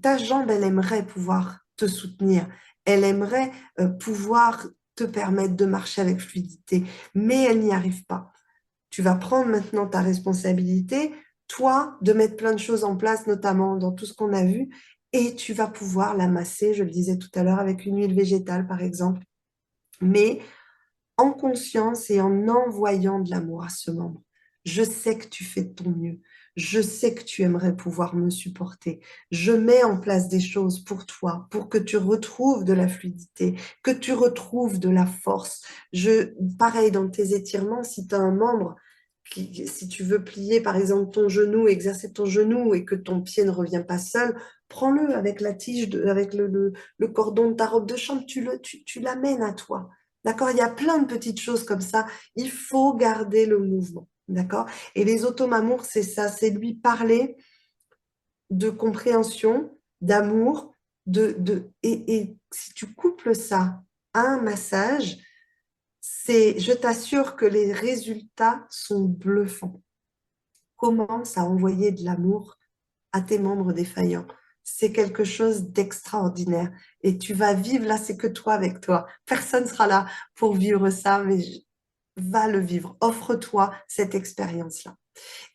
ta jambe, elle aimerait pouvoir te soutenir. Elle aimerait pouvoir te permettre de marcher avec fluidité, mais elle n'y arrive pas. Tu vas prendre maintenant ta responsabilité, toi, de mettre plein de choses en place, notamment dans tout ce qu'on a vu, et tu vas pouvoir la masser, je le disais tout à l'heure, avec une huile végétale, par exemple, mais en conscience et en envoyant de l'amour à ce membre. Je sais que tu fais de ton mieux. Je sais que tu aimerais pouvoir me supporter. Je mets en place des choses pour toi, pour que tu retrouves de la fluidité, que tu retrouves de la force. Pareil, dans tes étirements, si tu as un membre, si tu veux plier par exemple ton genou, exercer ton genou et que ton pied ne revient pas seul, prends-le avec la tige, avec le cordon de ta robe de chambre, tu l'amènes à toi. D'accord? Il y a plein de petites choses comme ça. Il faut garder le mouvement. D'accord? Et les automamours, c'est ça, c'est lui parler de compréhension, d'amour, et si tu couples ça à un massage, je t'assure que les résultats sont bluffants. Commence à envoyer de l'amour à tes membres défaillants. C'est quelque chose d'extraordinaire. Et tu vas vivre, là, c'est que toi avec toi. Personne ne sera là pour vivre ça, mais va le vivre. Offre-toi cette expérience-là.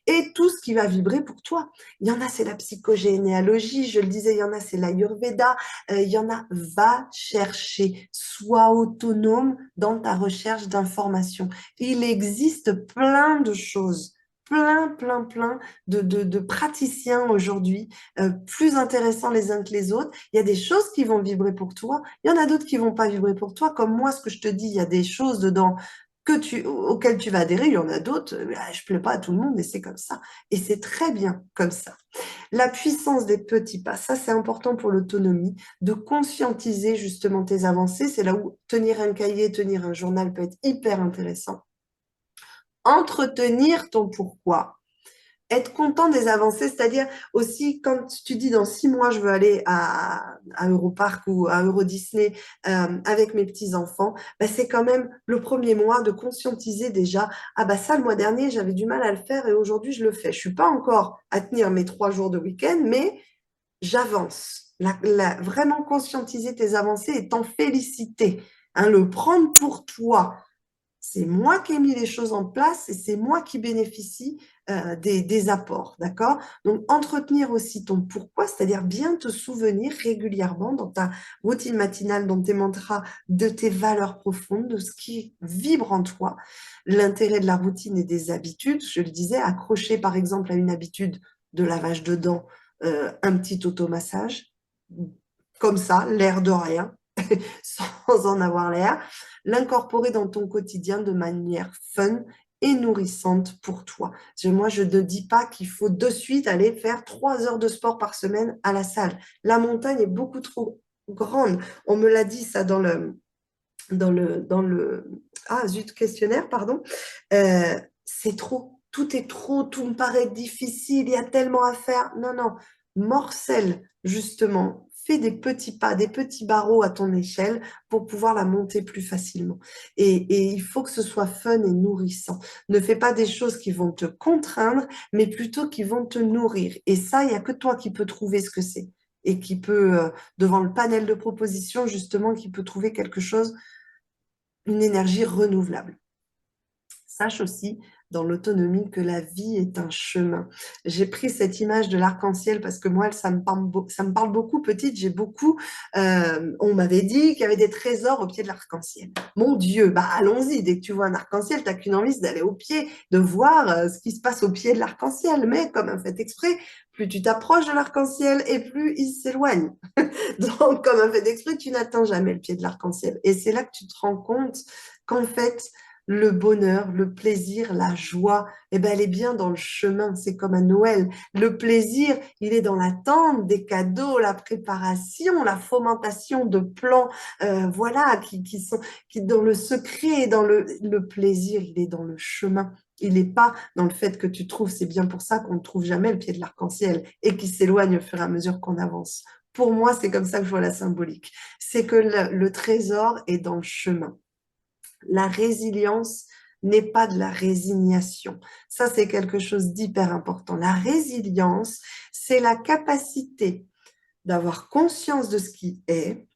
Et tout ce qui va vibrer pour toi. Il y en a, c'est la psychogénéalogie, je le disais, il y en a, c'est l'Ayurveda, il y en a, va chercher, sois autonome dans ta recherche d'informations. Il existe plein de choses, plein de praticiens aujourd'hui, plus intéressants les uns que les autres. Il y a des choses qui vont vibrer pour toi, il y en a d'autres qui vont pas vibrer pour toi, comme moi, ce que je te dis, il y a des choses dedans auxquelles tu vas adhérer, il y en a d'autres, je ne plais pas à tout le monde et c'est comme ça. Et c'est très bien comme ça. La puissance des petits pas, ça c'est important pour l'autonomie, de conscientiser justement tes avancées. C'est là où tenir un cahier, tenir un journal peut être hyper intéressant. Entretenir ton pourquoi, être content des avancées, c'est-à-dire aussi quand tu dis dans 6 mois je veux aller à Europark ou à Euro Disney avec mes petits-enfants, bah, c'est quand même le premier mois de conscientiser déjà, ah bah ça le mois dernier j'avais du mal à le faire et aujourd'hui je le fais. Je suis pas encore à tenir mes 3 jours de week-end, mais j'avance. Vraiment conscientiser tes avancées et t'en féliciter, hein, le prendre pour toi. C'est moi qui ai mis les choses en place et c'est moi qui bénéficie des apports, d'accord? Donc, entretenir aussi ton pourquoi, c'est-à-dire bien te souvenir régulièrement dans ta routine matinale, dans tes mantras, de tes valeurs profondes, de ce qui vibre en toi. L'intérêt de la routine et des habitudes, je le disais, accrocher par exemple à une habitude de lavage de dents, un petit automassage, comme ça, l'air de rien, sans en avoir l'air, l'incorporer dans ton quotidien de manière fun et nourrissante pour toi. Moi, je ne dis pas qu'il faut de suite aller faire 3 heures de sport par semaine à la salle. La montagne est beaucoup trop grande. On me l'a dit ça ah zut, questionnaire, pardon. C'est trop, tout est trop, tout me paraît difficile, il y a tellement à faire. Non, non, morcelle, justement, fais des petits pas, des petits barreaux à ton échelle pour pouvoir la monter plus facilement. Et il faut que ce soit fun et nourrissant. Ne fais pas des choses qui vont te contraindre, mais plutôt qui vont te nourrir. Et ça, il n'y a que toi qui peux trouver ce que c'est. Et qui peut, devant le panel de propositions, justement, qui peut trouver quelque chose, une énergie renouvelable. Sache aussi dans l'autonomie que la vie est un chemin. J'ai pris cette image de l'arc-en-ciel parce que moi, ça me parle beaucoup. Petite, on m'avait dit qu'il y avait des trésors au pied de l'arc-en-ciel. Mon Dieu, bah allons-y. Dès que tu vois un arc-en-ciel, tu n'as qu'une envie, c'est d'aller au pied, de voir ce qui se passe au pied de l'arc-en-ciel. Mais comme un fait exprès, plus tu t'approches de l'arc-en-ciel et plus il s'éloigne. Donc, comme un fait d'exprès, tu n'atteins jamais le pied de l'arc-en-ciel. Et c'est là que tu te rends compte qu'en fait, le bonheur, le plaisir, la joie, eh ben, elle est bien dans le chemin. C'est comme à Noël. Le plaisir, il est dans l'attente des cadeaux, la préparation, la fomentation de plans, voilà, qui dans le secret, dans le plaisir, il est dans le chemin. Il n'est pas dans le fait que tu trouves. C'est bien pour ça qu'on ne trouve jamais le pied de l'arc-en-ciel et qui s'éloigne au fur et à mesure qu'on avance. Pour moi, c'est comme ça que je vois la symbolique. C'est que le trésor est dans le chemin. La résilience n'est pas de la résignation. Ça, c'est quelque chose d'hyper important. La résilience, c'est la capacité d'avoir conscience de ce qui est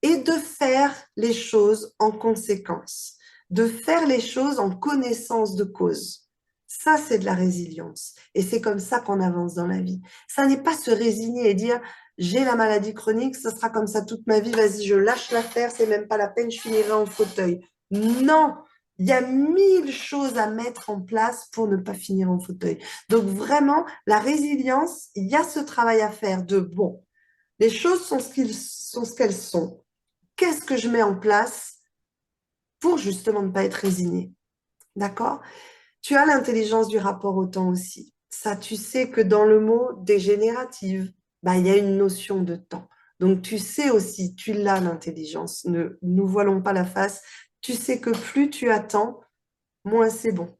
et de faire les choses en conséquence, de faire les choses en connaissance de cause. Ça, c'est de la résilience. Et c'est comme ça qu'on avance dans la vie. Ça n'est pas se résigner et dire, j'ai la maladie chronique, ça sera comme ça toute ma vie, vas-y, je lâche l'affaire, c'est même pas la peine, je finirai en fauteuil. Non, il y a 1000 choses à mettre en place pour ne pas finir en fauteuil. Donc vraiment, la résilience, il y a ce travail à faire de, bon, les choses sont ce qu'elles sont. Qu'est-ce que je mets en place pour justement ne pas être résigné? D'accord? Tu as l'intelligence du rapport au temps aussi. Ça, tu sais que dans le mot dégénérative, bah, il y a une notion de temps. Donc, tu sais aussi, tu l'as l'intelligence. Ne nous voilons pas la face. Tu sais que plus tu attends, moins c'est bon.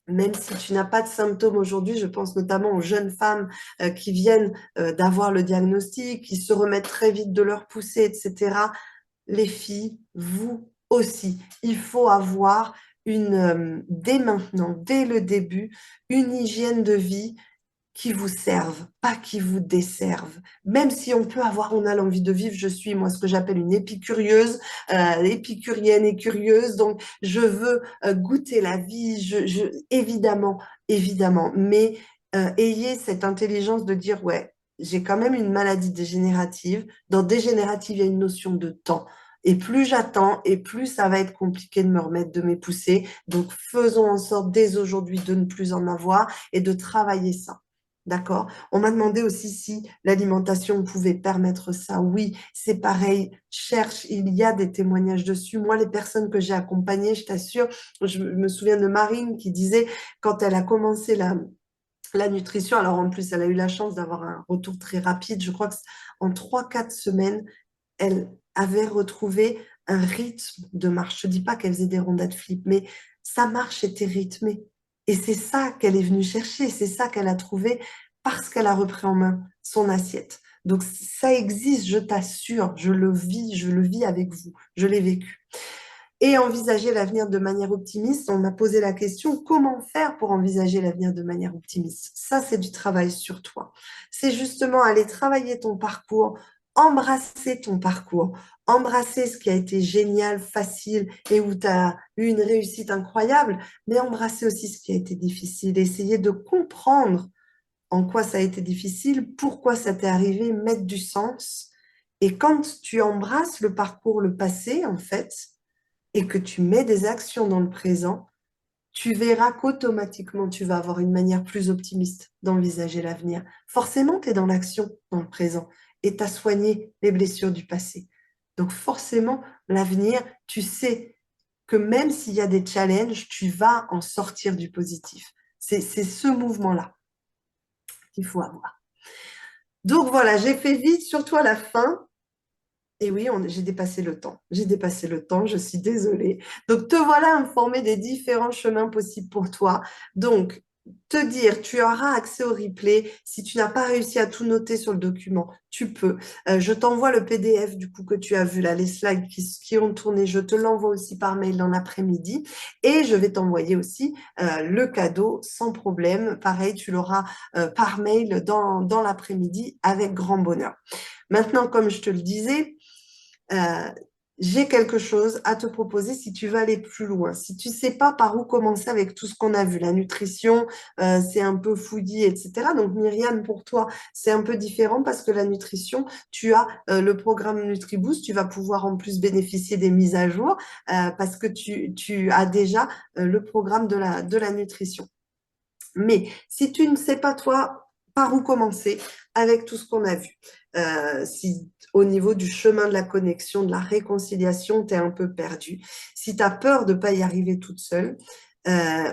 Même si tu n'as pas de symptômes aujourd'hui, je pense notamment aux jeunes femmes qui viennent d'avoir le diagnostic, qui se remettent très vite de leur poussée, etc. Les filles, vous aussi, il faut avoir dès maintenant, dès le début, une hygiène de vie qui vous serve, pas qui vous desserve. Même si on a l'envie de vivre, je suis moi ce que j'appelle une épicurieuse, épicurienne et curieuse, donc je veux goûter la vie, évidemment, évidemment, mais ayez cette intelligence de dire, ouais, j'ai quand même une maladie dégénérative. Dans dégénérative, il y a une notion de temps. Et plus j'attends, et plus ça va être compliqué de me remettre de mes poussées. Donc, faisons en sorte dès aujourd'hui de ne plus en avoir et de travailler ça. D'accord? On m'a demandé aussi si l'alimentation pouvait permettre ça. Oui, c'est pareil. Cherche, il y a des témoignages dessus. Moi, les personnes que j'ai accompagnées, je t'assure, je me souviens de Marine qui disait quand elle a commencé la nutrition, alors en plus, elle a eu la chance d'avoir un retour très rapide. Je crois que en 3, 4 semaines, elle avait retrouvé un rythme de marche. Je ne dis pas qu'elle faisait des rondades flip, mais sa marche était rythmée. Et c'est ça qu'elle est venue chercher, c'est ça qu'elle a trouvé parce qu'elle a repris en main son assiette. Donc ça existe, je t'assure, je le vis avec vous, je l'ai vécu. Et envisager l'avenir de manière optimiste, on m'a posé la question, comment faire pour envisager l'avenir de manière optimiste? Ça, c'est du travail sur toi. C'est justement aller travailler ton parcours, embrasser ton parcours, embrasser ce qui a été génial, facile et où tu as eu une réussite incroyable, mais embrasser aussi ce qui a été difficile, essayer de comprendre en quoi ça a été difficile, pourquoi ça t'est arrivé, mettre du sens. Et quand tu embrasses le parcours, le passé, en fait, et que tu mets des actions dans le présent, tu verras qu'automatiquement, tu vas avoir une manière plus optimiste d'envisager l'avenir. Forcément, tu es dans l'action, dans le présent, et tu as soigné les blessures du passé. Donc forcément, l'avenir, tu sais que même s'il y a des challenges, tu vas en sortir du positif. C'est ce mouvement-là qu'il faut avoir. Donc voilà, j'ai fait vite, surtout à la fin. Et oui, j'ai dépassé le temps. J'ai dépassé le temps, je suis désolée. Donc, te voilà informé des différents chemins possibles pour toi. Donc, te dire, tu auras accès au replay. Si tu n'as pas réussi à tout noter sur le document, tu peux. Je t'envoie le PDF du coup que tu as vu là, les slides qui ont tourné. Je te l'envoie aussi par mail dans l'après-midi. Et je vais t'envoyer aussi le cadeau sans problème. Pareil, tu l'auras par mail dans l'après-midi avec grand bonheur. Maintenant, comme je te le disais, euh, j'ai quelque chose à te proposer si tu veux aller plus loin. Si tu ne sais pas par où commencer avec tout ce qu'on a vu, la nutrition, c'est un peu fouillis, etc. Donc, Myriam, pour toi, c'est un peu différent parce que la nutrition, tu as le programme NutriBoost, tu vas pouvoir en plus bénéficier des mises à jour parce que tu as déjà le programme de la nutrition. Mais si tu ne sais pas, toi, par où commencer avec tout ce qu'on a vu, si au niveau du chemin de la connexion, de la réconciliation, tu es un peu perdu, si tu as peur de ne pas y arriver toute seule,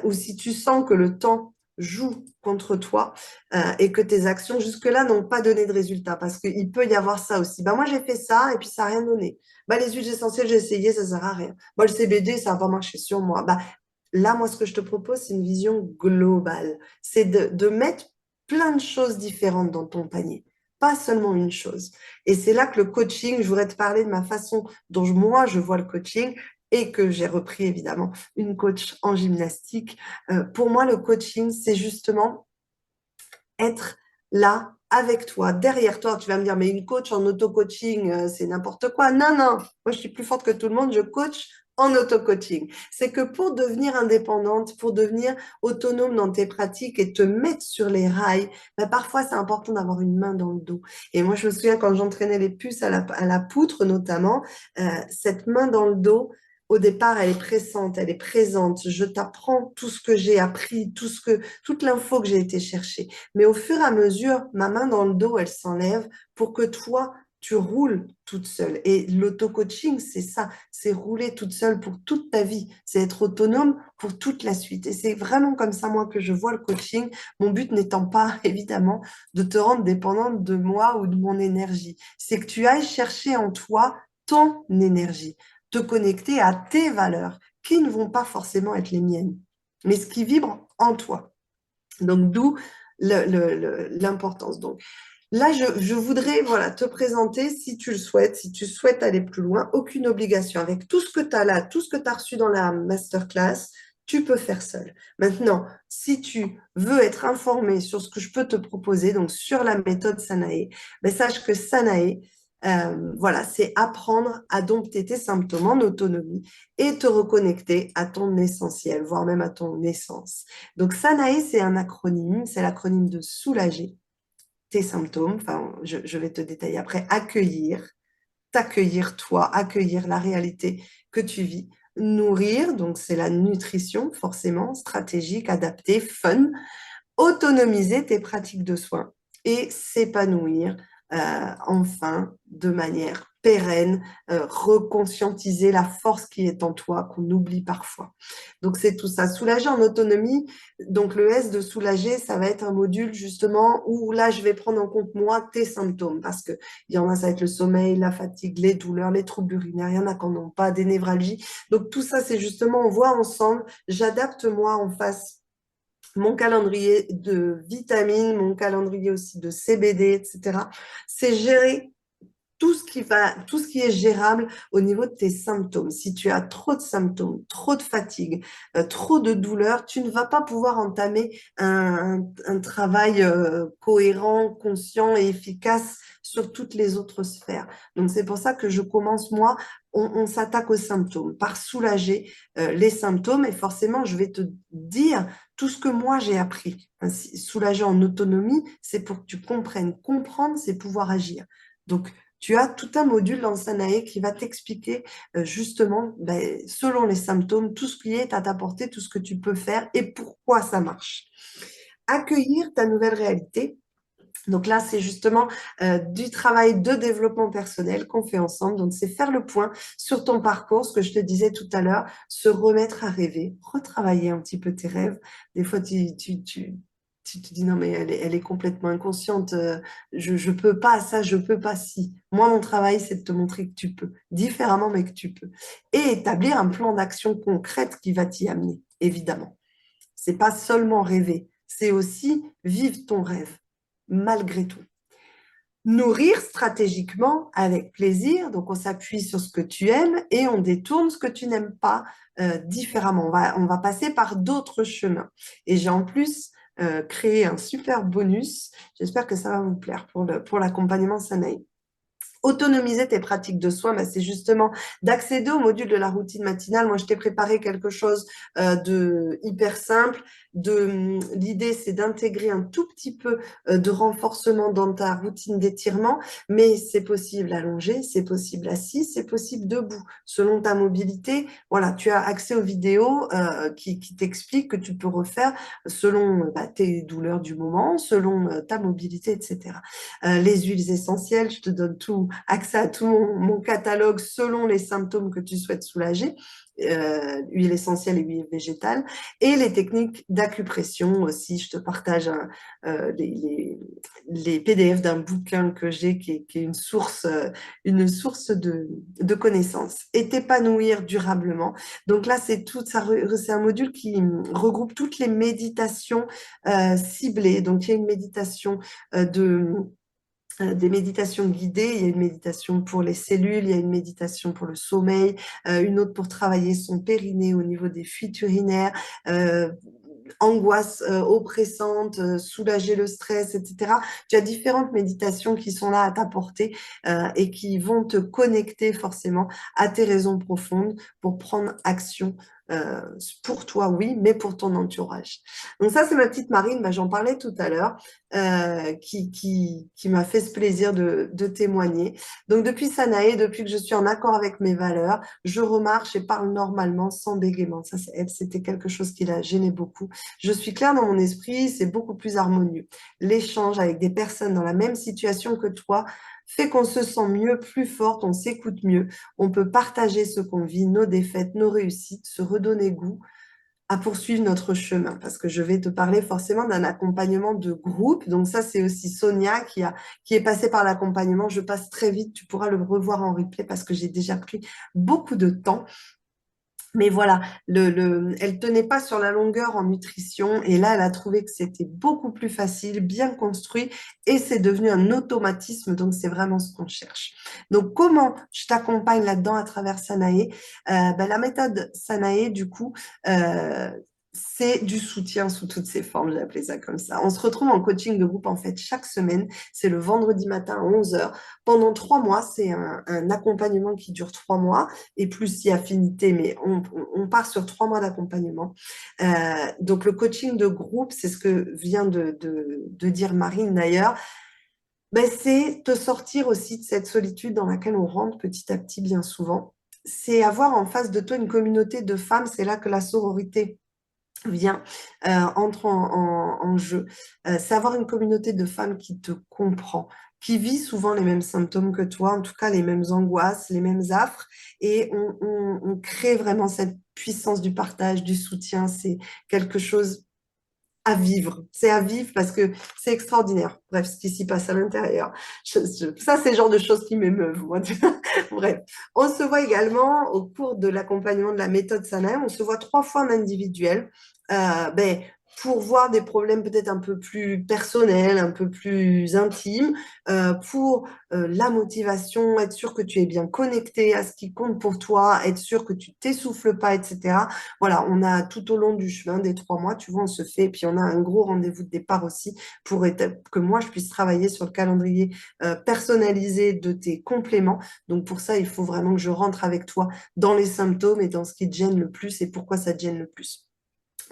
ou si tu sens que le temps joue contre toi et que tes actions jusque-là n'ont pas donné de résultat, parce qu'il peut y avoir ça aussi. Bah, moi, j'ai fait ça et puis ça n'a rien donné. Bah, les huiles essentielles, j'ai essayé, ça ne sert à rien. Bah, le CBD, ça n'a pas marché sur moi. Bah, là, moi, ce que je te propose, c'est une vision globale. C'est de mettre plein de choses différentes dans ton panier, pas seulement une chose. Et c'est là que le coaching, je voudrais te parler de ma façon dont moi, je vois le coaching, et que j'ai repris évidemment une coach en gymnastique. Pour moi, le coaching, c'est justement être là avec toi, derrière toi. Tu vas me dire, mais une coach en auto-coaching, c'est n'importe quoi. Non, non, moi je suis plus forte que tout le monde, je coach en auto-coaching. C'est que pour devenir indépendante, pour devenir autonome dans tes pratiques et te mettre sur les rails, ben, parfois c'est important d'avoir une main dans le dos. Et moi je me souviens quand j'entraînais les puces à la poutre notamment, cette main dans le dos, au départ, elle est pressante, elle est présente. Je t'apprends tout ce que j'ai appris, toute l'info que j'ai été chercher. Mais au fur et à mesure, ma main dans le dos, elle s'enlève pour que toi, tu roules toute seule. Et l'auto-coaching, c'est ça, c'est rouler toute seule pour toute ta vie, c'est être autonome pour toute la suite. Et c'est vraiment comme ça, moi, que je vois le coaching. Mon but n'étant pas, évidemment, de te rendre dépendante de moi ou de mon énergie. C'est que tu ailles chercher en toi ton énergie, te connecter à tes valeurs qui ne vont pas forcément être les miennes, mais ce qui vibre en toi. Donc, d'où l'importance. Donc, là, je voudrais voilà, te présenter, si tu le souhaites, si tu souhaites aller plus loin, aucune obligation. Avec tout ce que tu as là, tout ce que tu as reçu dans la masterclass, tu peux faire seul. Maintenant, si tu veux être informé sur ce que je peux te proposer, donc sur la méthode Sanae, ben sache que Sanae, voilà, c'est apprendre à dompter tes symptômes en autonomie et te reconnecter à ton essentiel, voire même à ton essence. Donc, Sanae, c'est un acronyme, c'est l'acronyme de soulager tes symptômes. Enfin, je vais te détailler après. Accueillir, t'accueillir toi, accueillir la réalité que tu vis. Nourrir, donc c'est la nutrition, forcément, stratégique, adaptée, fun. Autonomiser tes pratiques de soins et s'épanouir enfin de manière pérenne, reconscientiser la force qui est en toi qu'on oublie parfois. Donc c'est tout ça. Soulager en autonomie, donc le S de soulager, ça va être un module justement où là je vais prendre en compte moi tes symptômes parce que il y en a, ça va être le sommeil, la fatigue, les douleurs, les troubles urinaires, il y en a qui n'en ont pas, des névralgies. Donc tout ça c'est justement, on voit ensemble, j'adapte moi en face mon calendrier de vitamines, mon calendrier aussi de CBD, etc. C'est gérer tout ce qui est gérable au niveau de tes symptômes. Si tu as trop de symptômes, trop de fatigue, trop de douleur, tu ne vas pas pouvoir entamer un travail cohérent, conscient et efficace sur toutes les autres sphères. Donc c'est pour ça que je commence, moi, on s'attaque aux symptômes, par soulager les symptômes et forcément, je vais te dire tout ce que moi j'ai appris. Ainsi, soulager en autonomie, c'est pour que tu comprennes. Comprendre, c'est pouvoir agir. Donc, tu as tout un module dans Sanae qui va t'expliquer justement, ben, selon les symptômes, tout ce qui est à t'apporter, tout ce que tu peux faire et pourquoi ça marche. Accueillir ta nouvelle réalité. Donc là, c'est justement du travail de développement personnel qu'on fait ensemble. Donc, c'est faire le point sur ton parcours, ce que je te disais tout à l'heure, se remettre à rêver, retravailler un petit peu tes rêves. Des fois, tu te dis non, mais elle est complètement inconsciente. Je peux pas ça, je peux pas si. Moi, mon travail, c'est de te montrer que tu peux, différemment, mais que tu peux. Et établir un plan d'action concrète qui va t'y amener, évidemment. C'est pas seulement rêver, c'est aussi vivre ton rêve, malgré tout. Nourrir stratégiquement avec plaisir, donc on s'appuie sur ce que tu aimes et on détourne ce que tu n'aimes pas différemment. On va passer par d'autres chemins. Et j'ai en plus créé un super bonus. J'espère que ça va vous plaire pour l'accompagnement Sanaï. Autonomiser tes pratiques de soins, bah, c'est justement d'accéder au module de la routine matinale. Moi, je t'ai préparé quelque chose de hyper simple. L'idée, c'est d'intégrer un tout petit peu de renforcement dans ta routine d'étirement, mais c'est possible allongé, c'est possible assis, c'est possible debout, selon ta mobilité. Voilà, tu as accès aux vidéos qui t'expliquent que tu peux refaire selon bah, tes douleurs du moment, selon ta mobilité, etc. Les huiles essentielles, je te donne tout, accès à tout mon catalogue selon les symptômes que tu souhaites soulager, huile essentielle et huile végétale, et les techniques d'acupression aussi. Je te partage les PDF d'un bouquin que j'ai qui est une source de connaissances. Et t'épanouir durablement. Donc là, c'est un module qui regroupe toutes les méditations ciblées. Donc il y a une méditation de des méditations guidées. Il y a une méditation pour les cellules, il y a une méditation pour le sommeil, une autre pour travailler son périnée au niveau des fuites urinaires, angoisse oppressante, soulager le stress, etc. Tu as différentes méditations qui sont là à t'apporter et qui vont te connecter forcément à tes raisons profondes pour prendre action euh, pour toi, oui, mais pour ton entourage. Donc ça, c'est ma petite Marine, bah, j'en parlais tout à l'heure, qui m'a fait ce plaisir de témoigner. Donc depuis Sanaé, depuis que je suis en accord avec mes valeurs, je remarche et parle normalement sans bégaiement. Ça, c'était quelque chose qui la gênait beaucoup. Je suis claire dans mon esprit, c'est beaucoup plus harmonieux. L'échange avec des personnes dans la même situation que toi fait qu'on se sent mieux, plus forte, on s'écoute mieux, on peut partager ce qu'on vit, nos défaites, nos réussites, se redonner goût à poursuivre notre chemin, parce que je vais te parler forcément d'un accompagnement de groupe. Donc ça, c'est aussi Sonia qui est passée par l'accompagnement. Je passe très vite, tu pourras le revoir en replay parce que j'ai déjà pris beaucoup de temps. Mais voilà, elle tenait pas sur la longueur en nutrition et là, elle a trouvé que c'était beaucoup plus facile, bien construit et c'est devenu un automatisme. Donc, c'est vraiment ce qu'on cherche. Donc, comment je t'accompagne là-dedans à travers Sanae? La méthode Sanae, du coup, euh, c'est du soutien sous toutes ses formes, j'ai appelé ça comme ça. On se retrouve en coaching de groupe en fait chaque semaine. C'est le vendredi matin à 11 heures. Pendant 3 mois, c'est un accompagnement qui dure 3 mois et plus si affinité, mais on part sur 3 mois d'accompagnement. Donc le coaching de groupe, c'est ce que vient de dire Marine d'ailleurs, ben, c'est te sortir aussi de cette solitude dans laquelle on rentre petit à petit bien souvent. C'est avoir en face de toi une communauté de femmes, c'est là que la sororité vient, entre en jeu. C'est avoir une communauté de femmes qui te comprend, qui vit souvent les mêmes symptômes que toi, en tout cas les mêmes angoisses, les mêmes affres, et on crée vraiment cette puissance du partage, du soutien. C'est quelque chose à vivre. C'est à vivre parce que c'est extraordinaire. Bref, ce qui s'y passe à l'intérieur. Ça, c'est le genre de choses qui m'émeuvent, moi. Bref, on se voit également au cours de l'accompagnement de la méthode Sana. On se voit 3 fois en individuel. Ben, pour voir des problèmes peut-être un peu plus personnels, un peu plus intimes, pour la motivation, être sûr que tu es bien connecté à ce qui compte pour toi, être sûr que tu t'essouffles pas, etc. Voilà, on a tout au long du chemin des 3 mois, tu vois, on se fait, puis on a un gros rendez-vous de départ aussi pour que moi, je puisse travailler sur le calendrier personnalisé de tes compléments. Donc pour ça, il faut vraiment que je rentre avec toi dans les symptômes et dans ce qui te gêne le plus et pourquoi ça te gêne le plus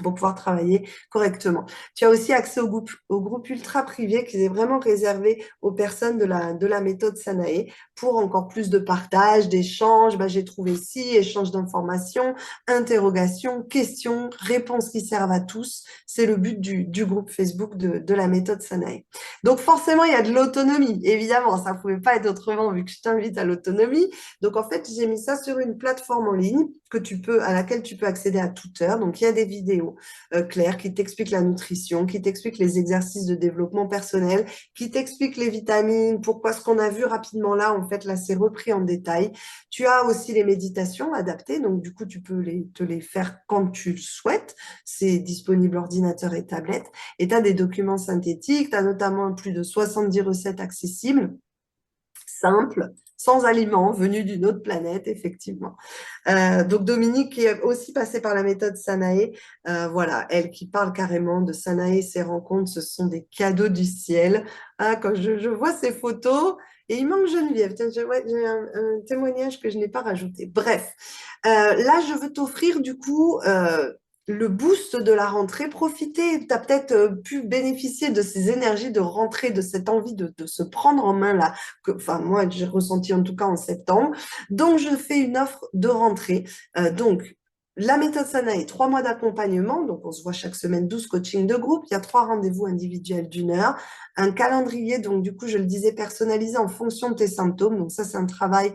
pour pouvoir travailler correctement. Tu as aussi accès au groupe ultra privé qui est vraiment réservé aux personnes de la méthode Sanae pour encore plus de partage, d'échanges. Bah, j'ai trouvé ci, échange d'informations, interrogations, questions, réponses qui servent à tous. C'est le but du groupe Facebook de la méthode Sanae. Donc forcément, il y a de l'autonomie. Évidemment, ça ne pouvait pas être autrement vu que je t'invite à l'autonomie. Donc en fait, j'ai mis ça sur une plateforme en ligne à laquelle tu peux accéder à toute heure. Donc il y a des vidéos claires qui t'expliquent la nutrition, qui t'expliquent les exercices de développement personnel, qui t'expliquent les vitamines, pourquoi ce qu'on a vu rapidement là, en fait, là, c'est repris en détail. Tu as aussi les méditations adaptées, donc du coup, tu peux te les faire quand tu le souhaites. C'est disponible ordinateur et tablette. Et tu as des documents synthétiques, tu as notamment plus de 70 recettes accessibles simple, sans aliments, venu d'une autre planète, effectivement. Donc Dominique, qui est aussi passée par la méthode Sanae, voilà, elle qui parle carrément de Sanae, ses rencontres, ce sont des cadeaux du ciel. Ah, quand je vois ces photos, et il manque Geneviève. Tiens, ouais, j'ai un témoignage que je n'ai pas rajouté. Bref, là, je veux t'offrir du coup le boost de la rentrée. Profiter, tu as peut-être pu bénéficier de ces énergies de rentrée, de cette envie de se prendre en main là, enfin moi j'ai ressenti en tout cas en septembre. Donc je fais une offre de rentrée. Donc la méthode Sanae, 3 mois d'accompagnement, donc on se voit chaque semaine 12 coachings de groupe, il y a 3 rendez-vous individuels d'1 heure, un calendrier, donc du coup je le disais, personnalisé en fonction de tes symptômes, donc ça c'est un travail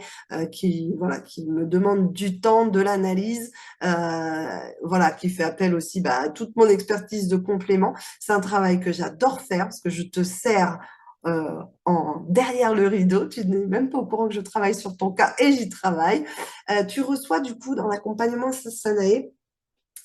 voilà, qui me demande du temps, de l'analyse, voilà, qui fait appel aussi à toute mon expertise de complément. C'est un travail que j'adore faire parce que je te sers derrière le rideau. Tu n'es même pas au courant que je travaille sur ton cas et j'y travaille. Tu reçois du coup dans l'accompagnement Sanae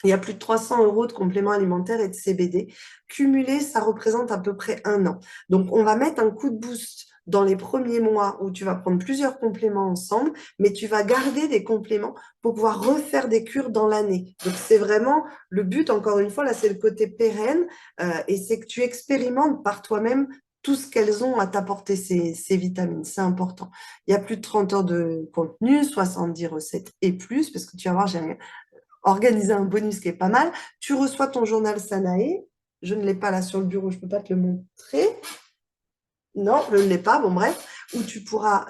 Il y a plus de 300 euros de compléments alimentaires et de CBD. Cumulé, ça représente à peu près un an. Donc, on va mettre un coup de boost dans les premiers mois où tu vas prendre plusieurs compléments ensemble, mais tu vas garder des compléments pour pouvoir refaire des cures dans l'année. Donc, c'est vraiment le but, encore une fois, là, c'est le côté pérenne, et c'est que tu expérimentes par toi-même tout ce qu'elles ont à t'apporter, ces vitamines. C'est important. Il y a plus de 30 heures de contenu, 70 recettes et plus, parce que tu vas voir, j'ai organiser un bonus qui est pas mal. Tu reçois ton journal Sanae. Je ne l'ai pas là sur le bureau, je ne peux pas te le montrer. Non, je ne l'ai pas, bon bref, où tu pourras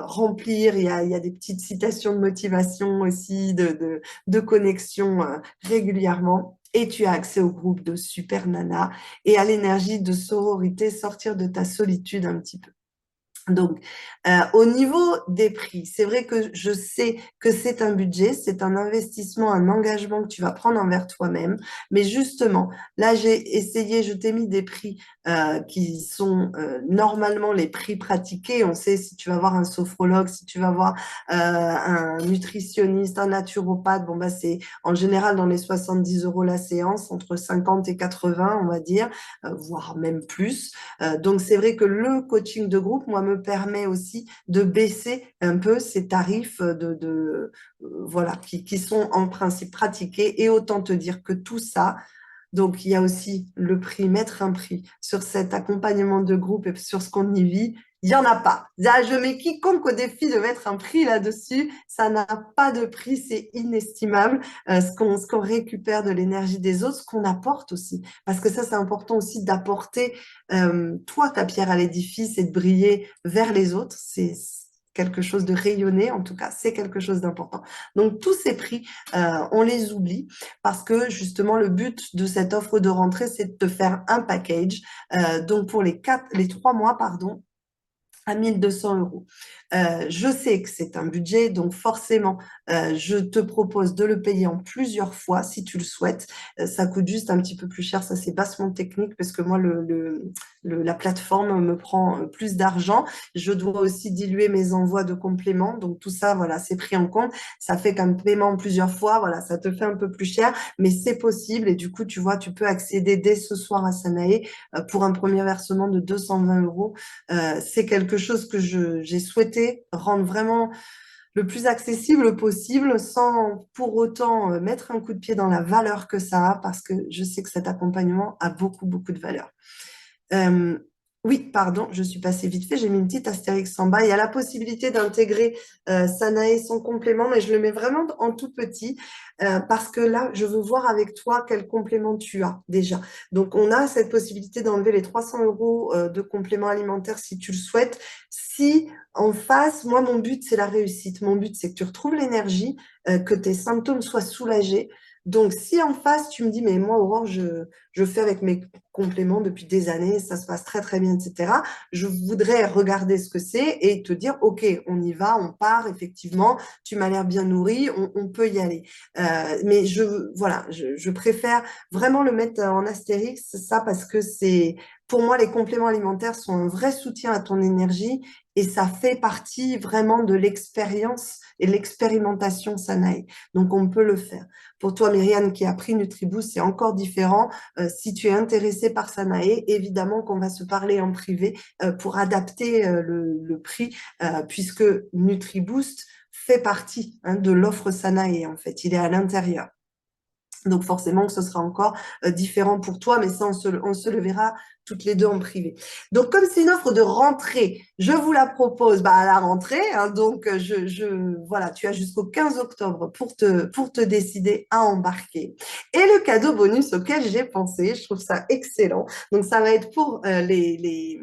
remplir, il y a des petites citations de motivation aussi, de connexion régulièrement. Et tu as accès au groupe de Super Nana et à l'énergie de sororité, sortir de ta solitude un petit peu. Donc, au niveau des prix, c'est vrai que je sais que c'est un budget, c'est un investissement, un engagement que tu vas prendre envers toi-même. Mais justement, là, j'ai essayé, je t'ai mis des prix qui sont normalement les prix pratiqués. On sait si tu vas voir un sophrologue, si tu vas voir un nutritionniste, un naturopathe, bon, bah, c'est en général dans les 70 euros la séance, entre 50 et 80, on va dire, voire même plus. Donc, c'est vrai que le coaching de groupe, moi, me permet aussi de baisser un peu ces tarifs voilà, qui sont en principe pratiqués. Et autant te dire que tout ça, donc, il y a aussi le prix, mettre un prix sur cet accompagnement de groupe et sur ce qu'on y vit. Il n'y en a pas. Là, je mets quiconque au défi de mettre un prix là-dessus. Ça n'a pas de prix, c'est inestimable. Ce qu'on récupère de l'énergie des autres, ce qu'on apporte aussi. Parce que ça, c'est important aussi d'apporter, toi, ta pierre à l'édifice et de briller vers les autres. C'est quelque chose de rayonné, en tout cas, c'est quelque chose d'important. Donc, tous ces prix, on les oublie parce que justement, le but de cette offre de rentrée, c'est de te faire un package. Donc, pour les 3 mois, pardon, à 1200 euros. Je sais que c'est un budget, donc forcément, je te propose de le payer en plusieurs fois si tu le souhaites. Ça coûte juste un petit peu plus cher, ça c'est bassement technique parce que moi, la plateforme me prend plus d'argent. Je dois aussi diluer mes envois de compléments, donc tout ça, voilà, c'est pris en compte. Ça fait qu'un paiement en plusieurs fois, voilà, ça te fait un peu plus cher, mais c'est possible et du coup, tu vois, tu peux accéder dès ce soir à Sanae pour un premier versement de 220 euros. C'est quelque chose que j'ai souhaité rendre vraiment le plus accessible possible sans pour autant mettre un coup de pied dans la valeur que ça a parce que je sais que cet accompagnement a beaucoup, beaucoup de valeur. Euh, oui, pardon, je suis passée vite fait. J'ai mis une petite astérix en bas. Il y a la possibilité d'intégrer Sanae son complément, mais je le mets vraiment en tout petit parce que là, je veux voir avec toi quel complément tu as déjà. Donc, on a cette possibilité d'enlever les 300 euros de complément alimentaire si tu le souhaites. Si en face, moi, mon but, c'est la réussite. Mon but, c'est que tu retrouves l'énergie, que tes symptômes soient soulagés. Donc, si en face, tu me dis, mais moi, Aurore, je fais avec mes compléments depuis des années, ça se passe très très bien, etc. Je voudrais regarder ce que c'est et te dire, OK, on y va, on part, effectivement, tu m'as l'air bien nourri, on peut y aller. Mais voilà, je préfère vraiment le mettre en astérix, ça, parce que pour moi, les compléments alimentaires sont un vrai soutien à ton énergie et ça fait partie vraiment de l'expérience et l'expérimentation Sanae. Donc, on peut le faire. Pour toi, Myriam, qui a pris Nutriboost, c'est encore différent. Si tu es intéressé par Sanae, évidemment qu'on va se parler en privé pour adapter le prix, puisque Nutriboost fait partie de l'offre Sanae, en fait. Il est à l'intérieur. Donc forcément que ce sera encore différent pour toi, mais ça, on se le verra toutes les deux en privé. Donc comme c'est une offre de rentrée, je vous la propose à la rentrée. Donc voilà, tu as jusqu'au 15 octobre pour te décider à embarquer. Et le cadeau bonus auquel j'ai pensé, je trouve ça excellent. Donc ça va être pour les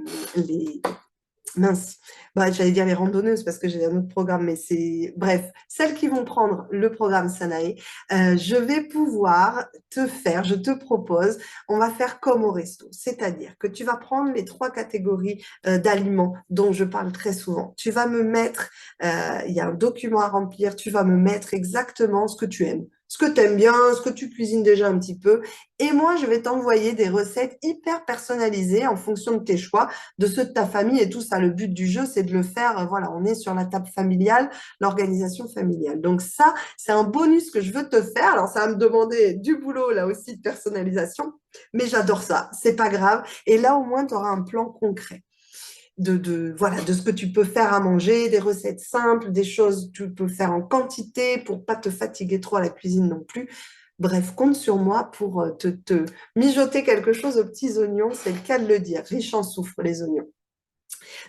mince, bah, j'allais dire les randonneuses parce que j'ai un autre programme, mais c'est bref, celles qui vont prendre le programme Sanae, je vais pouvoir je te propose, on va faire comme au resto, c'est-à-dire que tu vas prendre les 3 catégories d'aliments dont je parle très souvent. Tu vas me mettre, il y a un document à remplir, tu vas me mettre exactement ce que tu aimes. ce que tu aimes bien, ce que tu cuisines déjà un petit peu. Et moi, je vais t'envoyer des recettes hyper personnalisées en fonction de tes choix, de ceux de ta famille et tout ça. Le but du jeu, c'est de le faire, voilà, on est sur la table familiale, l'organisation familiale. Donc ça, c'est un bonus que je veux te faire. Alors, ça va me demander du boulot, là aussi, de personnalisation, mais j'adore ça. C'est pas grave. Et là, au moins, tu auras un plan concret voilà, de ce que tu peux faire à manger, des recettes simples, des choses que tu peux faire en quantité pour pas te fatiguer trop à la cuisine non plus. Bref, compte sur moi pour te mijoter quelque chose aux petits oignons, c'est le cas de le dire. Riche en soufre, les oignons.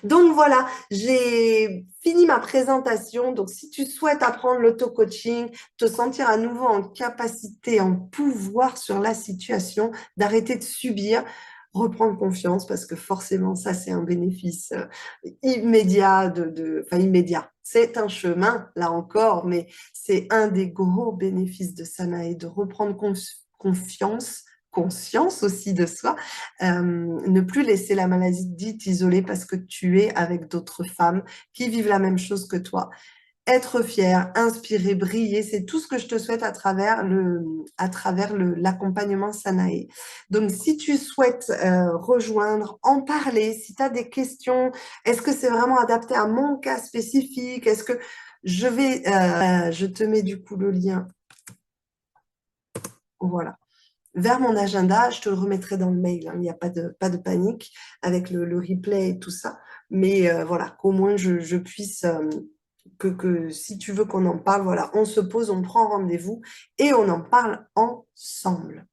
Donc voilà, j'ai fini ma présentation. Donc si tu souhaites apprendre l'auto-coaching, te sentir à nouveau en capacité, en pouvoir sur la situation, d'arrêter de subir, reprendre confiance parce que forcément ça c'est un bénéfice immédiat enfin immédiat. C'est un chemin là encore, mais c'est un des gros bénéfices de Sanae, de reprendre confiance, conscience aussi de soi, ne plus laisser la maladie dite isolée parce que tu es avec d'autres femmes qui vivent la même chose que toi. Être fière, inspirer, briller, c'est tout ce que je te souhaite l'accompagnement Sanae. Donc, si tu souhaites rejoindre, en parler, si tu as des questions, est-ce que c'est vraiment adapté à mon cas spécifique? Est-ce que je te mets du coup le lien, voilà, vers mon agenda. Je te le remettrai dans le mail, hein. Il n'y a pas de panique avec le replay et tout ça. Mais voilà, qu'au moins je puisse, que si tu veux qu'on en parle, voilà, on se pose, on prend rendez-vous et on en parle ensemble.